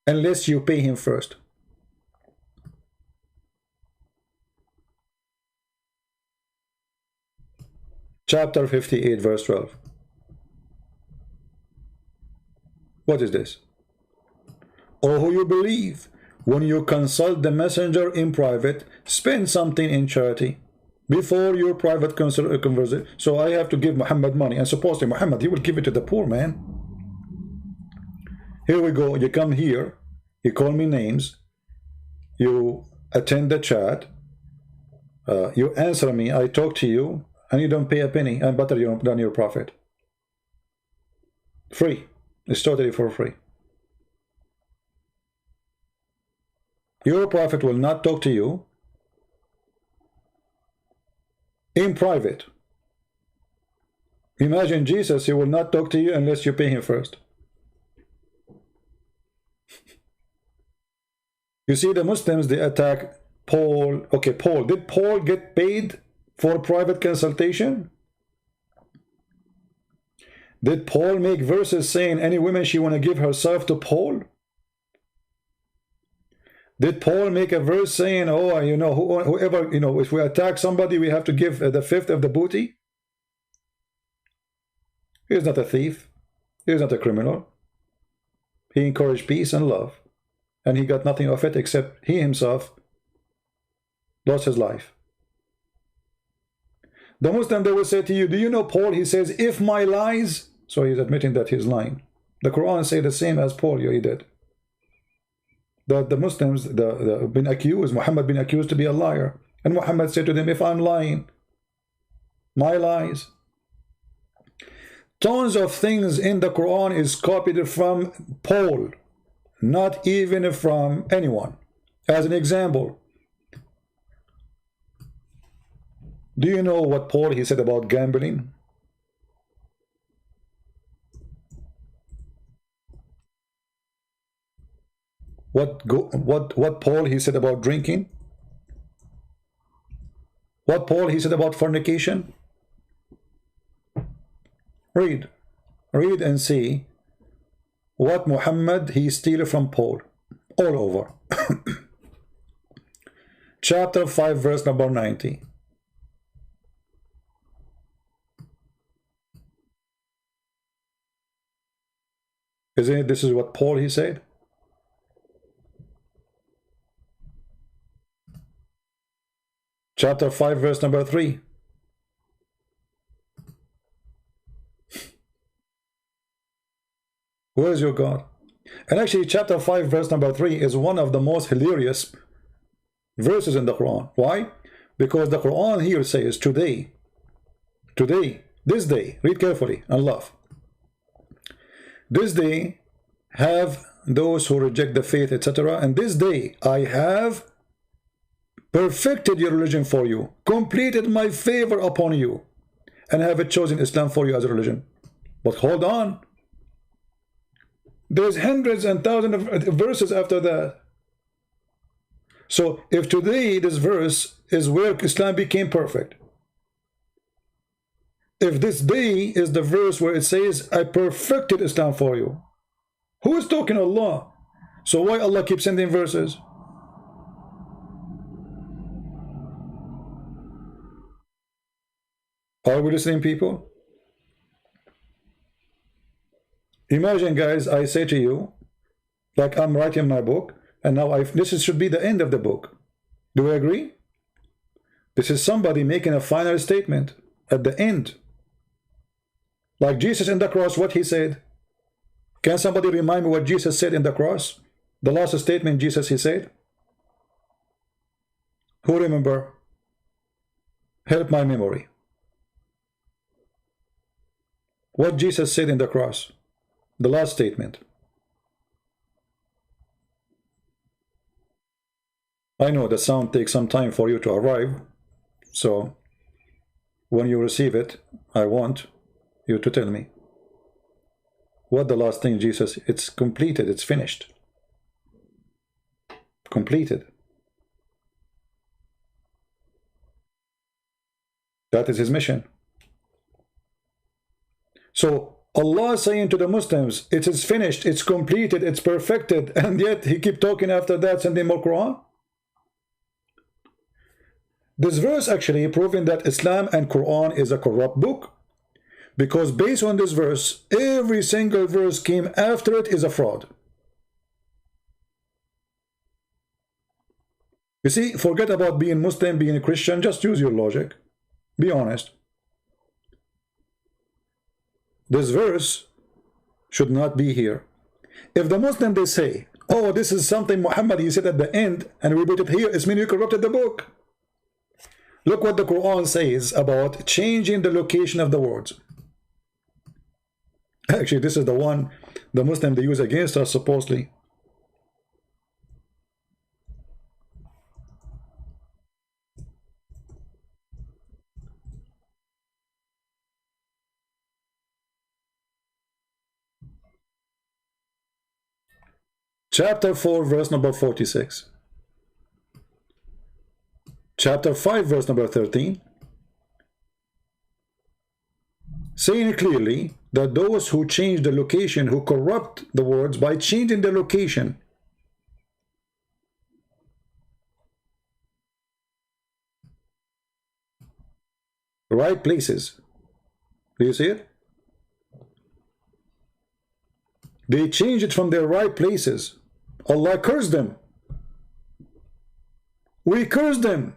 unless you pay him first. Chapter 58, verse 12. What is this? O who you believe, when you consult the messenger in private, spend something in charity before your private conversation. So I have to give Muhammad money, and supposedly Muhammad, he will give it to the poor man. Here we go. You come here, you call me names, you attend the chat, you answer me, I talk to you, and you don't pay a penny. I'm better than your prophet. Free. It's totally for free. Your prophet will not talk to you in private. Imagine Jesus, he will not talk to you unless you pay him first. You see, the Muslims, they attack Paul. Okay, Paul. Did Paul get paid for private consultation? Did Paul make verses saying any woman she want to give herself to Paul? Did Paul make a verse saying, oh, you know, whoever, you know, if we attack somebody, we have to give the fifth of the booty? He is not a thief. He is not a criminal. He encouraged peace and love. And he got nothing of it except he himself lost his life. The Muslim, they will say to you, do you know Paul? He says, if my lies, so he's admitting that he's lying. The Quran say the same as Paul you did. That the Muslims been accused, Muhammad been accused to be a liar. And Muhammad said to them, if I'm lying, my lies. Tons of things in the Quran is copied from Paul, not even from anyone. As an example, do you know what Paul he said about gambling? What Paul he said about drinking? What Paul he said about fornication? Read and see what Muhammad he steal from Paul all over. Chapter 5 verse number 90. Isn't it this is what Paul he said? Chapter 5 verse number 3. Where is your God? And actually chapter 5 verse number 3 is one of the most hilarious verses in the Quran. Why? Because the Quran here says today, this day, read carefully and love. This day have those who reject the faith, etc. And this day I have perfected your religion for you, completed my favor upon you, and have chosen Islam for you as a religion. But hold on. There's hundreds and thousands of verses after that. So if today this verse is where Islam became perfect, if this day is the verse where it says, I perfected Islam for you, who is talking? Allah. So why Allah keeps sending verses? Are we listening, people? Imagine, guys, I say to you, like I'm writing my book, and now this should be the end of the book. Do we agree? This is somebody making a final statement at the end. Like Jesus in the cross, what he said. Can somebody remind me what Jesus said in the cross? The last statement Jesus he said. Who remember? Help my memory. What Jesus said in the cross. The last statement. I know the sound takes some time for you to arrive. So when you receive it, I want you to tell me. What the last thing Jesus, it's completed, it's finished. Completed. That is his mission. So Allah is saying to the Muslims, it is finished, it's completed, it's perfected, and yet he keep talking after that, sending more Quran. This verse actually proving that Islam and Quran is a corrupt book, because based on this verse, every single verse came after it is a fraud. You see, forget about being Muslim, being a Christian, just use your logic. Be honest. This verse should not be here. If the Muslim they say, oh, this is something Muhammad he said at the end and we put it here, it's meaning you corrupted the book. Look what the Quran says about changing the location of the words. Actually, this is the one the Muslim they use against us supposedly. Chapter 4, verse number 46. Chapter 5, verse number 13. Saying clearly that those who change the location, who corrupt the words by changing the location, right places. Do you see it? They change it from their right places. Allah cursed them. We cursed them.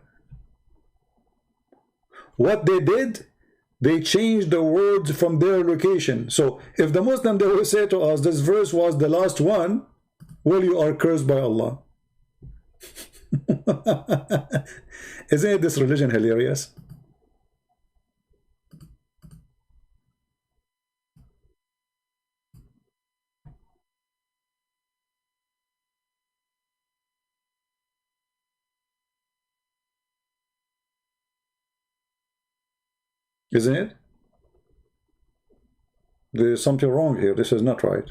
What they did, They changed the words from their location. So if the Muslim, they will say to us, this verse was the last one, well, you are cursed by Allah. Isn't this religion hilarious? Isn't it? There is something wrong here. This is not right.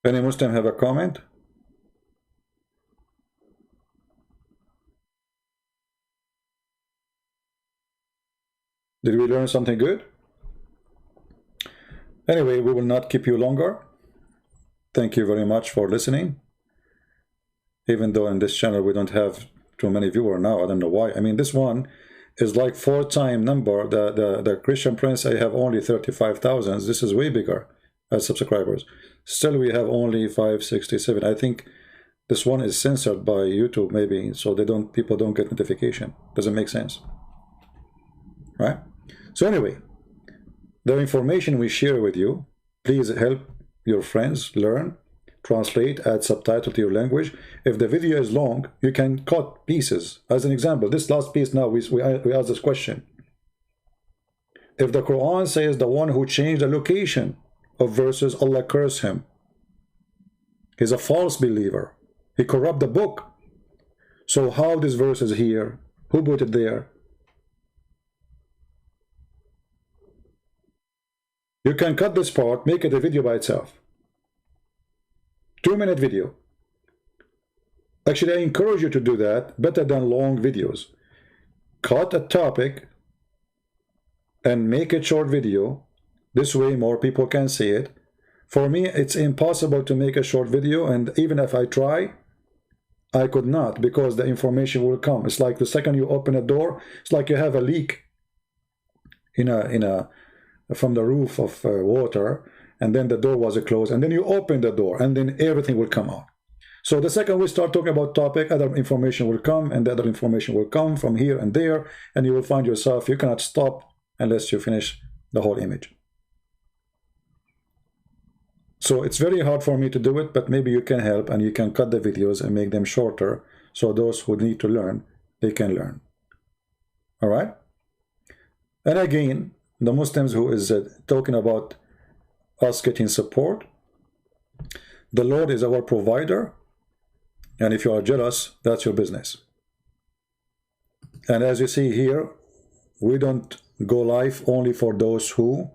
Any Muslim have a comment? Did we learn something good? Anyway, we will not keep you longer. Thank you very much for listening. Even though in this channel we don't have too many viewers now, I don't know why. I mean, this one is like 4-time number. The Christian Prince, I have only 35,000. This is way bigger as subscribers. Still, we have only 567. I think this one is censored by YouTube, maybe, so people don't get notification. Doesn't make sense, right? So anyway, the information we share with you, please help your friends learn, translate, add subtitle to your language. If the video is long, you can cut pieces. As an example, this last piece now, we ask this question. If the Quran says the one who changed the location of verses, Allah curse him. He's a false believer. He corrupt the book. So how this verse is here? Who put it there? You can cut this part, make it a video by itself. 2-minute video. Actually, I encourage you to do that, better than long videos. Cut a topic and make a short video. This way more people can see it. For me, it's impossible to make a short video, and even if I try, I could not, because the information will come. It's like the second you open a door, it's like you have a leak from the roof of water, and then the door was closed, and then you open the door, and then everything will come out. So the second we start talking about topic, other information will come, and the other information will come from here and there, and you will find yourself, you cannot stop unless you finish the whole image. So it's very hard for me to do it, but maybe you can help, and you can cut the videos and make them shorter, so those who need to learn, they can learn. All right? And again, the Muslims who is talking about us getting support, the Lord is our provider, and if you are jealous, that's your business. And as you see here, we don't go live only for those who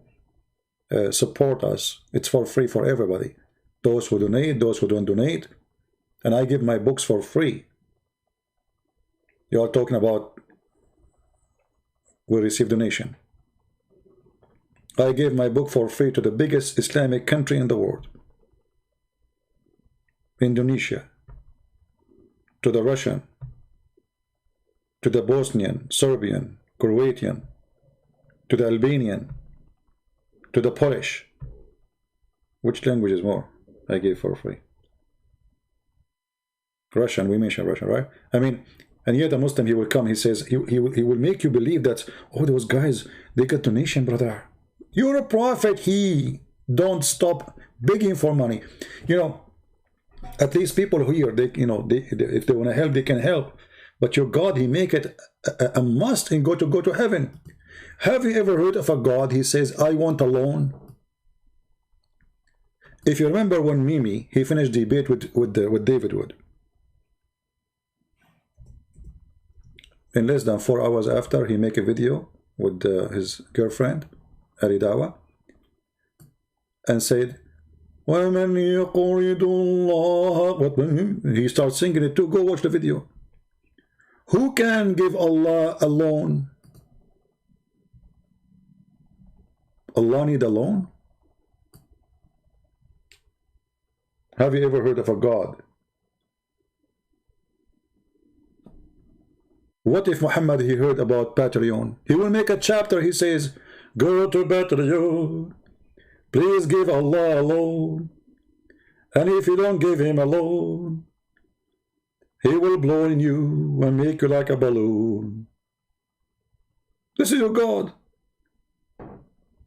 support us. It's for free for everybody. Those who donate, those who don't donate. And I give my books for free. You are talking about we receive donation. I gave my book for free to the biggest Islamic country in the world. Indonesia. To the Russian. To the Bosnian, Serbian, Croatian. To the Albanian. To the Polish. Which language is more? I gave for free. Russian, we mentioned Russian, right? I mean, and yet a Muslim, he will come, he says, he will make you believe that, oh, those guys, they get donation, brother. You're a prophet. Don't stop begging for money. You know, at least people here, they if they want to help, they can help. But your God, he make it a must and go to heaven. Have you ever heard of a God, he says, I want a loan? If you remember when Mimi, he finished debate with David Wood. In less than 4 hours after, he make a video with his girlfriend, Aridawa, and said, he starts singing it too. Go watch the video. Who can give Allah a loan? Allah need a loan? Have you ever heard of a God? What if Muhammad, he heard about Patreon? He will make a chapter, he says, go to Patreon, Please give Allah alone. And if you don't give him alone, he will blow in you and make you like a balloon. This is your God.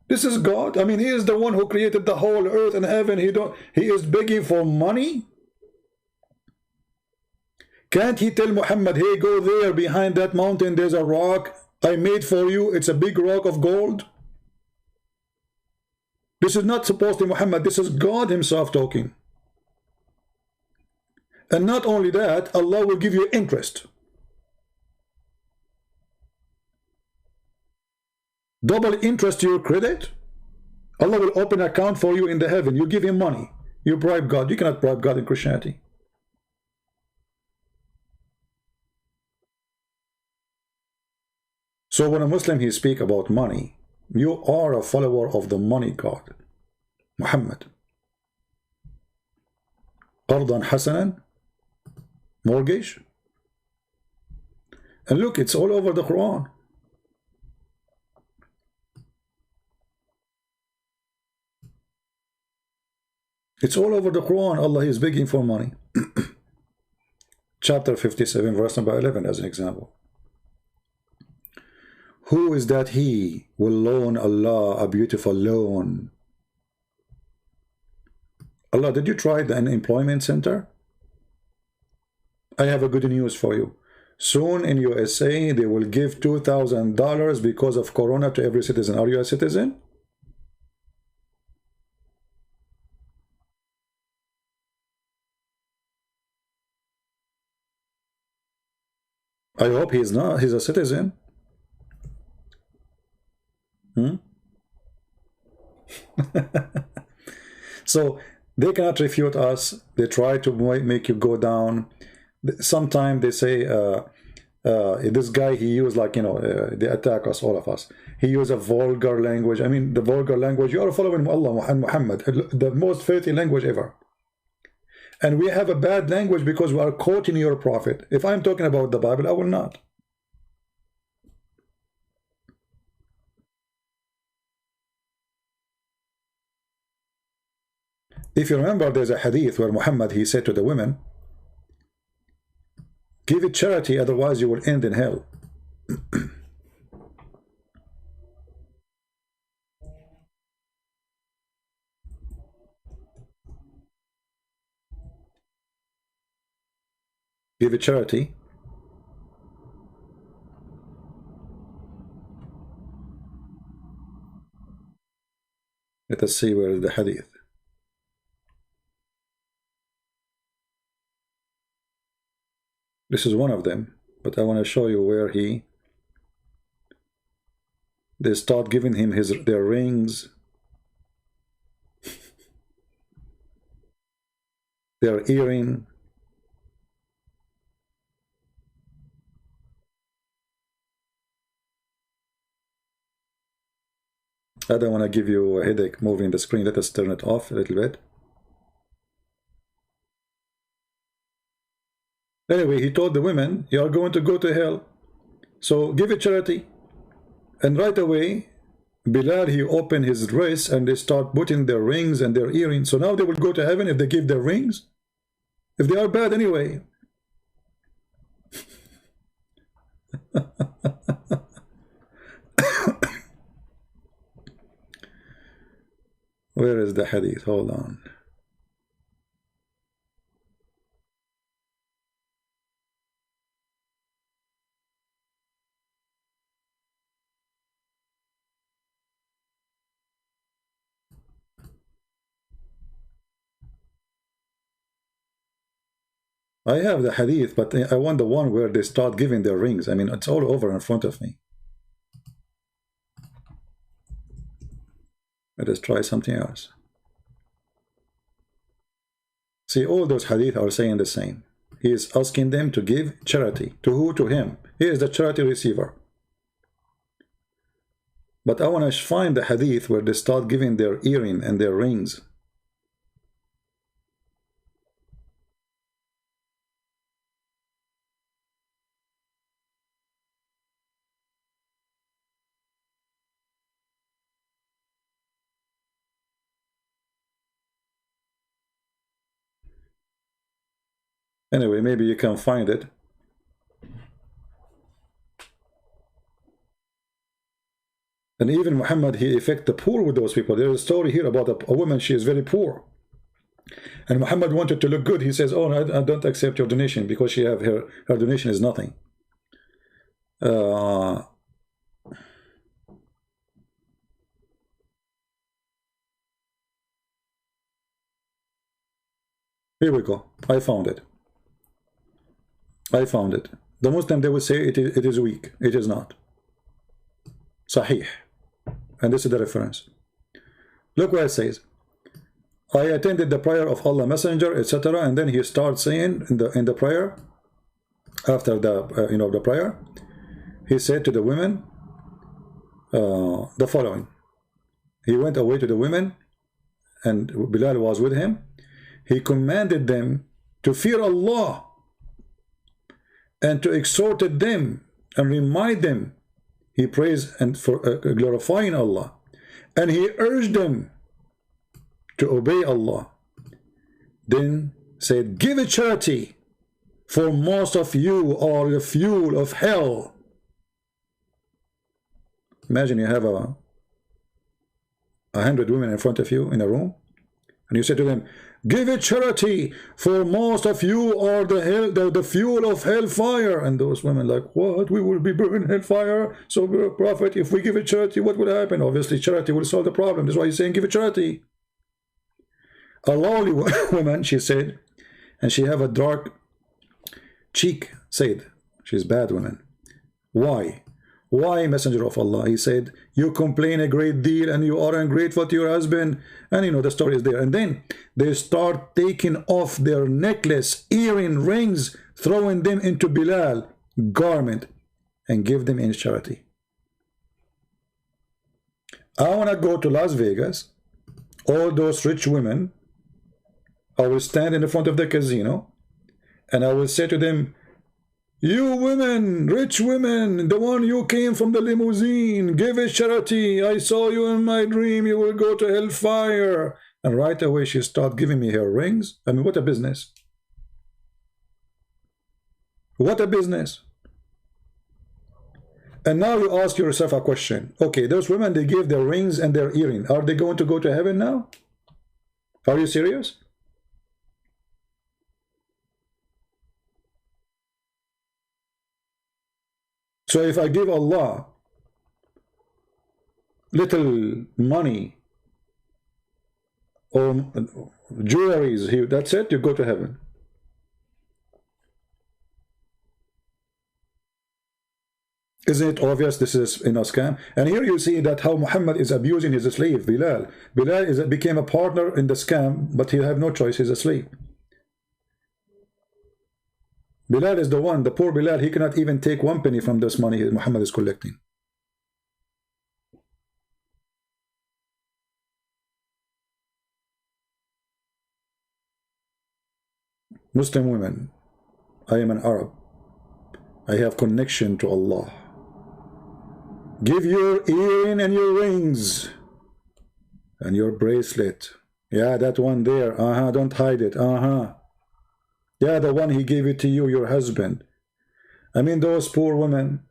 This is God. I mean, he is the one who created the whole earth and heaven. He is begging for money. Can't he tell Muhammad, hey, go there behind that mountain, there's a rock I made for you. It's a big rock of gold. This is not supposedly Muhammad. This is God himself talking. And not only that, Allah will give you interest. Double interest to your credit. Allah will open an account for you in the heaven. You give him money. You bribe God. You cannot bribe God in Christianity. So when a Muslim he speak about money, you are a follower of the money God, Muhammad. Qardan Hasanan, mortgage. And look, it's all over the Quran. It's all over the Quran. Allah is begging for money. Chapter 57, verse number 11 as an example. Who is that he will loan Allah a beautiful loan? Allah, did you try the unemployment center? I have a good news for you. Soon in USA, they will give $2,000 because of Corona to every citizen. Are you a citizen? I hope he's not. He's a citizen. So they cannot refute us. They try to make you go down. Sometimes they say this guy, he used, like, you know, they attack us, all of us. He used a vulgar language. I mean, the vulgar language, you are following Allah and Muhammad, the most filthy language ever. And we have a bad language because we are quoting your prophet. If I'm talking about the Bible, I will not. If you remember, there's a hadith where Muhammad, he said to the women, give it charity, otherwise you will end in hell. Give it charity. Let us see where is the hadith. This is one of them, but I want to show you where they start giving him their rings, their earring. I don't want to give you a headache moving the screen. Let us turn it off a little bit. Anyway, he told the women, you are going to go to hell, so give it charity. And right away, Bilal, he opened his dress and they start putting their rings and their earrings. So now they will go to heaven if they give their rings, if they are bad anyway. Where is the hadith? Hold on. I have the hadith, but I want the one where they start giving their rings. I mean, it's all over in front of me. Let us try something else. See, all those hadith are saying the same. He is asking them to give charity. To who? To him. He is the charity receiver. But I want to find the hadith where they start giving their earring and their rings. Anyway, maybe you can find it. And even Muhammad, he affect the poor with those people. There's a story here about a woman, she is very poor. And Muhammad wanted to look good. He says, oh, no, I don't accept your donation because she have her donation is nothing. Here we go. I found it. I found it. The Muslim, they would say it is weak. It is not. Sahih. And this is the reference. Look what it says. I attended the prayer of Allah Messenger, etc. And then he starts saying in the prayer, after the the prayer, he said to the women the following. He went away to the women, and Bilal was with him. He commanded them to fear Allah and to exhort them and remind them. He praised and for glorifying Allah, and he urged them to obey Allah. Then said, give a charity, for most of you are the fuel of hell. Imagine you have 100 women in front of you in a room, and you say to them, give a charity, for most of you are the fuel of hellfire. And those women like, what? We will be burned in hellfire? So, Prophet, if we give a charity, what will happen? Obviously, charity will solve the problem. That's why he's saying give a charity. A lowly woman, she said, and she have a dark cheek, said, she's bad woman. Why? Why, Messenger of Allah? He said, you complain a great deal and you are ungrateful to your husband. And the story is there. And then they start taking off their necklace, earring, rings, throwing them into Bilal garment and give them in charity. I want to go to Las Vegas. All those rich women, I will stand in the front of the casino and I will say to them, you women, rich women, the one you came from the limousine, give a charity. I saw you in my dream. You will go to hellfire. And right away she start giving me her rings. I mean, what a business. What a business. And now you ask yourself a question. Okay, those women, they give their rings and their earring. Are they going to go to heaven now? Are you serious? So if I give Allah little money or jewelries, that's it, you go to heaven. Isn't it obvious this is a scam? And here you see that how Muhammad is abusing his slave, Bilal. Bilal became a partner in the scam, but he have no choice, he's a slave. Bilal is the one, the poor Bilal, he cannot even take 1 penny from this money Muhammad is collecting. Muslim women, I am an Arab. I have connection to Allah. Give your earring and your rings and your bracelet. Yeah, that one there. Don't hide it. Yeah, the one he gave it to you, your husband. I mean, those poor women,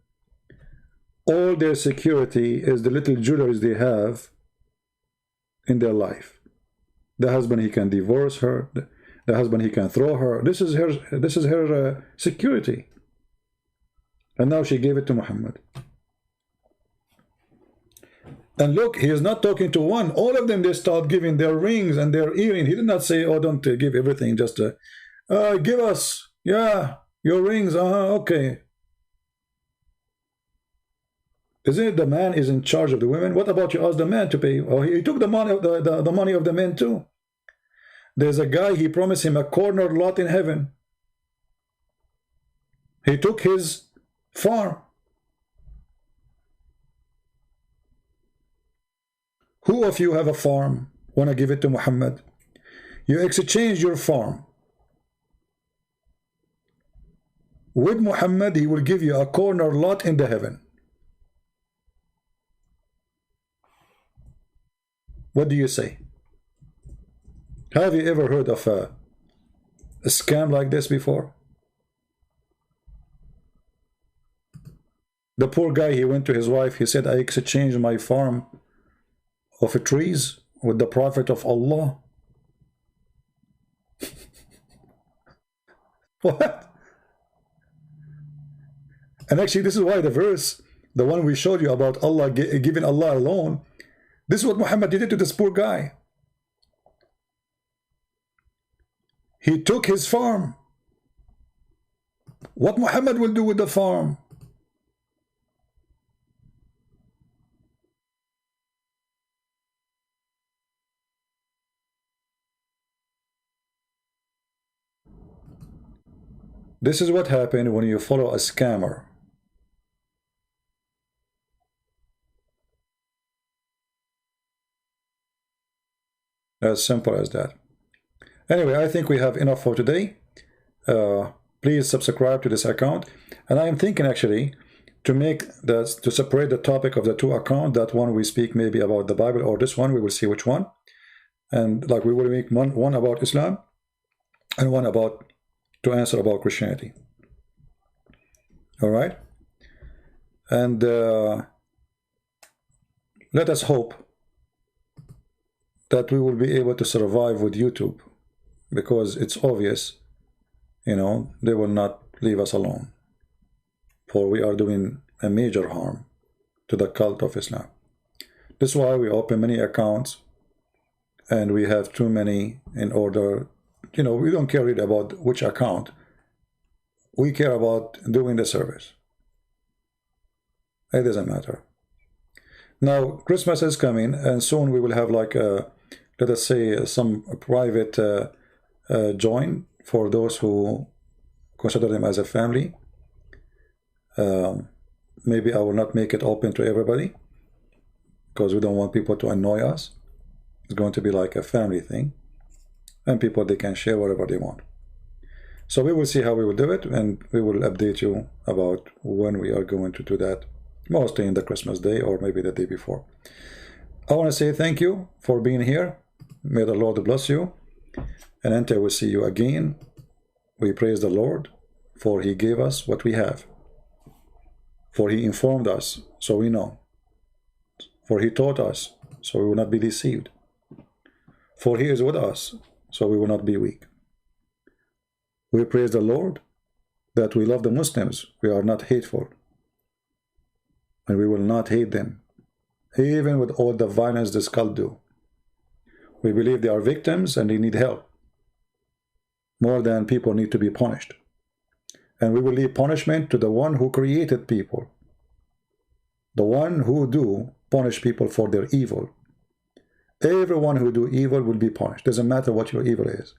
all their security is the little jewelry they have in their life. The husband, he can divorce her. The husband, he can throw her. This is her security. And now she gave it to Muhammad. And look, he is not talking to one. All of them, they start giving their rings and their earring. He did not say, oh, don't give everything. Just give us, yeah, your rings. Okay. Isn't it the man is in charge of the women? What about you ask the man to pay? Oh, he took the money of the money of the men too. There's a guy, he promised him a corner lot in heaven. He took his farm. Who of you have a farm? Want to give it to Muhammad? You exchange your farm. With Muhammad, he will give you a corner lot in the heaven. What do you say? Have you ever heard of a scam like this before? The poor guy, he went to his wife, he said, I exchanged my farm of trees with the Prophet of Allah. What? And actually, this is why the verse, the one we showed you about Allah, giving Allah alone, this is what Muhammad did to this poor guy. He took his farm. What Muhammad will do with the farm? This is what happened when you follow a scammer. As simple as that. Anyway, I think we have enough for today. Please subscribe to this account. And I am thinking actually to separate the topic of the two accounts. That one we speak maybe about the Bible, or this one we will see which one. And like we will make one about Islam and one about to answer about Christianity. All right. And let us hope that we will be able to survive with YouTube, because it's obvious, you know, they will not leave us alone, for we are doing a major harm to the cult of Islam. This is why we open many accounts, and we have too many in order, you know, we don't care really about which account. We care about doing the service. It doesn't matter. Now, Christmas is coming, and soon we will have like a, let us say, some private join for those who consider them as a family. Maybe I will not make it open to everybody, because we don't want people to annoy us. It's going to be like a family thing, and people, they can share whatever they want. So we will see how we will do it, and we will update you about when we are going to do that, mostly in the Christmas day or maybe the day before. I want to say thank you for being here. May the Lord bless you, and until we see you again, we praise the Lord, for he gave us what we have, for he informed us so we know, for he taught us so we will not be deceived, for he is with us so we will not be weak. We praise the Lord that we love the Muslims. We are not hateful, and we will not hate them, even with all the violence this cult do. We believe they are victims and they need help, more than people need to be punished. And we will leave punishment to the one who created people, the one who do punish people for their evil. Everyone who do evil will be punished. Doesn't matter what your evil is.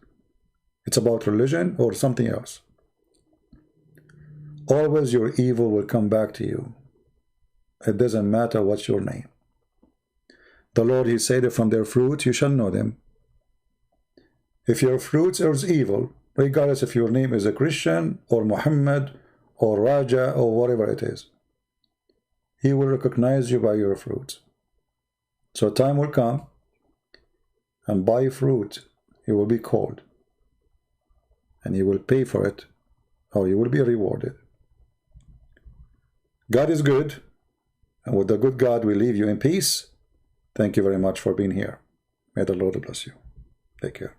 It's about religion or something else. Always your evil will come back to you. It doesn't matter what's your name. The Lord, he said that from their fruits you shall know them. If your fruits are evil, regardless if your name is a Christian or Muhammad or Raja or whatever it is, he will recognize you by your fruits. So time will come, and by fruit you will be called, and you will pay for it, or you will be rewarded. God is good, and with the good God we leave you in peace. Thank you very much for being here. May the Lord bless you. Take care.